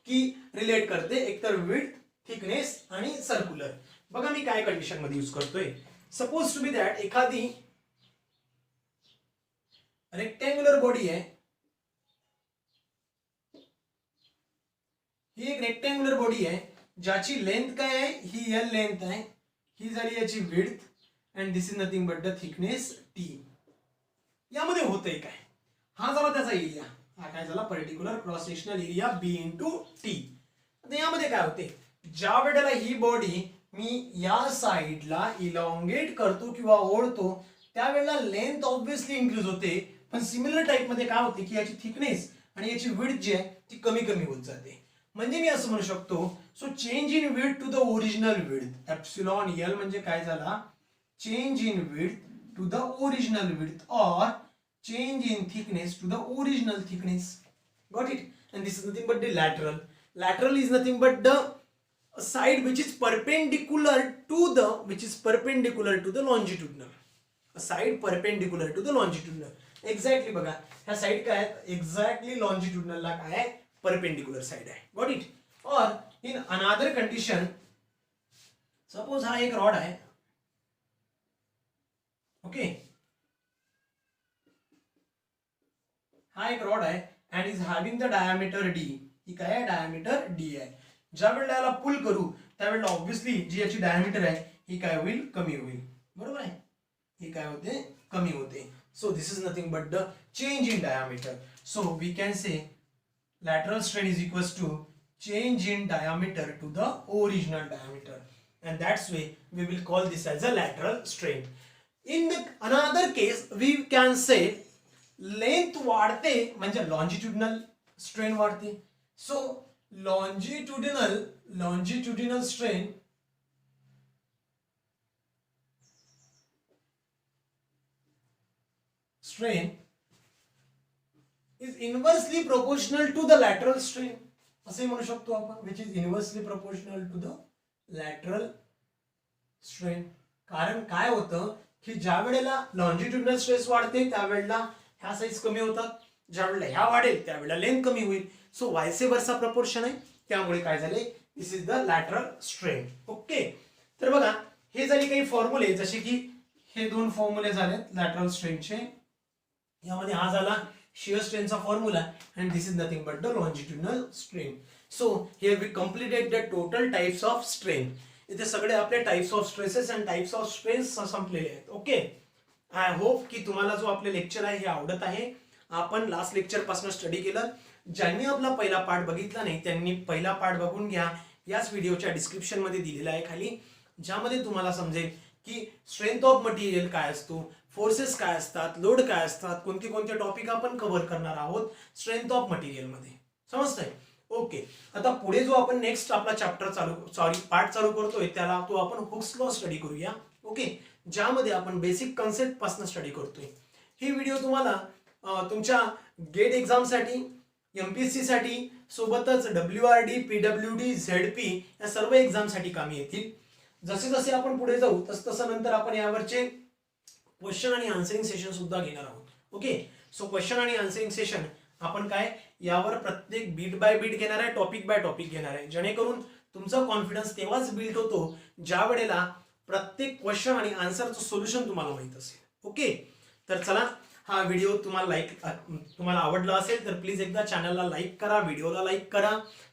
की रिलेट करते, एकतर विड्थ, थिकनेस आणि सर्क्युलर. बघा मी काय कंडिशन मध्ये यूज करतोय. सपोज टू बी दॅट एखादी रेक्टँग्युलर बॉडी आहे, ही एक रेक्टँग्युलर बॉडी आहे ज्याची लेंथ काय आहे, ही एल लेंथ आहे, ही झाली याची width and this is nothing but the thickness T. यामध्ये होतंय काय, हा झाला त्याचा एरिया, हा काय झाला पर्टिक्युलर क्रॉस सेक्शनल एरिया बी इंटू टी. आता यामध्ये काय होते, ज्या वेळेला ही बॉडी मी या साइडला इलॉंगेट करतो किंवा ओढतो त्यावेळेला लेंथ ऑब्विसली इन्क्रीज होते, पण सिमिलर टाइप मध्ये काय होते की याची थिकनेस आणि याची विड्थ जी आहे ती कमी कमी होत जाते. म्हणजे मी असं म्हणू शकतो, so change in width to the original width, epsilon L म्हणजे काय झाला, change in width to the original width or change in thickness to the original thickness. Got it? And this is nothing but the lateral. Lateral is nothing but the side which is perpendicular to the longitudinal. A side perpendicular to the longitudinal. Exactly बघा ह्या side काय आहेत, exactly longitudinal ला काय आहे, perpendicular side आहे. Got it? और in another condition, suppose हा एक रॉड आहे, ओके, हा एक रॉड आहे and is having the diameter D. ही काय आहे, डायमीटर डी आहे. ज्या वेळेला याला पुल करू त्यावेळेला ऑब्विसली जी याची डायमीटर आहे ही काय होईल, कमी होईल. बरोबर आहे, ही काय होते, कमी होते. So this is nothing but the change in diameter. So we can say lateral strain is equals to change in diameter to the original diameter, and that's way we will call this as a lateral strain. In the another case we can say length वाढते म्हणजे longitudinal strain वाढते. So longitudinal strain is inversely proportional to the lateral strain, असे म्हणू शकतो आपण, which is inversely proportional to the lateral strain. कारण काय होतं की ज्या वेळेला लॉन्जिट्युडिनल स्ट्रेस वाढते त्यावेळेला ह्या साईज कमी होतात, ज्या वेळेला ह्या वाढेल त्यावेळेला लेंथ कमी होईल. सो वायसे वर्सा प्रपोर्शन आहे, त्यामुळे काय झाले, this is the lateral strain. Okay, तर बघा हे झाले काही फॉर्म्युले, जसे की हे 2 फॉर्म्युले झाले लॅटरल स्ट्रेनचे. यामध्ये हा झाला शियर स्ट्रेनचा formula and this is nothing but the longitudinal strain. So here we completed the total types of strain. इथे सगळे आपले types of stresses and types of strains संपलेले आहेत. ओके, आय होप की तुम्हाला जो आपले लेक्चर आहे हे आवडत आहे. आपण लास्ट लेक्चर पासून स्टडी केलं. ज्यांनी आपला पहिला पार्ट बघितला नाही त्यांनी पहिला पार्ट बघून घ्या, याच व्हिडिओच्या डिस्क्रिप्शन मध्ये दिलेला आहे खाली, ज्यामध्ये तुम्हाला समजेल की स्ट्रेंथ ऑफ मटेरियल काय असतो, फोर्सेस काय असतात, लोड काय असतात, कोणते कोणते टॉपिक आपण कव्हर करणार आहोत स्ट्रेंथ ऑफ मटेरियल मध्ये. समजतंय? ओके, आता पुढे जो आपण नेक्स्ट आपला चॅप्टर पार्ट चालू करतोय त्याला तो आपण हुक्स लॉ स्टडी करूया. ओके, ज्यामध्ये आपण बेसिक कन्सेप्ट पासून स्टडी करतोय. ही व्हिडिओ तुम्हाला तुमच्या गेट एक्झाम साठी, एमपीएससी साठी, सोबतच WRD, PWD, ZP या सर्व एक्झाम साठी कामी येतील. जसे जसे आपण पुढे जाऊ तसं नंतर आपण यावरचे क्वेश्चन आणि आन्सरिंग सेशन सुद्धा घेणार आहोत. ओके, सो क्वेश्चन आणि आन्सरिंग सेशन आपण काय यावर प्रत्येक बीट बाय बीट घेणार आहे, टॉपिक बाय टॉपिक घेणार आहे, जेणेकरून तुमचा कॉन्फिडन्स तेव्हाच बिल्ड होतो ज्या वेळेला प्रत्येक क्वेश्चन आणि आन्सरचं सोल्युशन तुम्हाला माहित असेल. ओके, तर चला हा व्हिडिओ तुम्हाला आवडला असेल तर प्लीज एकदा चॅनलला लाईक करा, व्हिडिओला लाईक करा,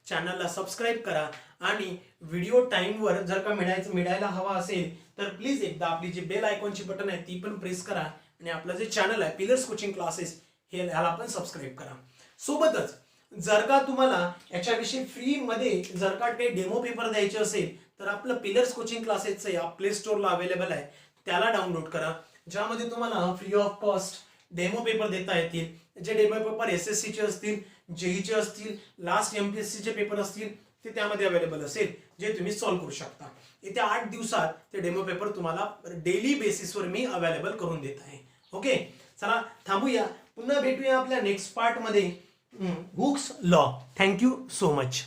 चॅनलला सबस्क्राईब करा आणि व्हिडिओ टाइमवर जर का मिळायला हवा असेल तर प्लीज एकदा आपली जी बेल आयकॉनची बटन आहे ती पण प्रेस करा आणि आपलं जे चॅनल आहे पिलर्स कोचिंग क्लासेस ह्याला पण सबस्क्राईब करा. सोबतच जर का तुम्हाला याच्याविषयी फ्री मध्ये जर का काही डेमो पेपर द्यायचे असेल तर आपलं पिलर्स कोचिंग क्लासेसचं या प्ले स्टोरला अवेलेबल आहे, त्याला डाउनलोड करा, ज्यामध्ये तुम्हाला free of cost demo paper देता येतील. जे डेमो पेपर SSC चे असतील, जेईचे असतील, लास्ट MPSC चे पेपर असतील ते त्यामध्ये अवेलेबल असेल, जे तुम्ही सॉल्व्ह करू शकता. येत्या 8 दिवसात ते डेमो पेपर तुम्हाला डेली बेसिसवर मी अवेलेबल करून देत आहे. ओके, चला थांबूया, पुन्हा भेटूया आपल्या नेक्स्ट पार्ट मध्ये, Hooke's law. Thank you so much.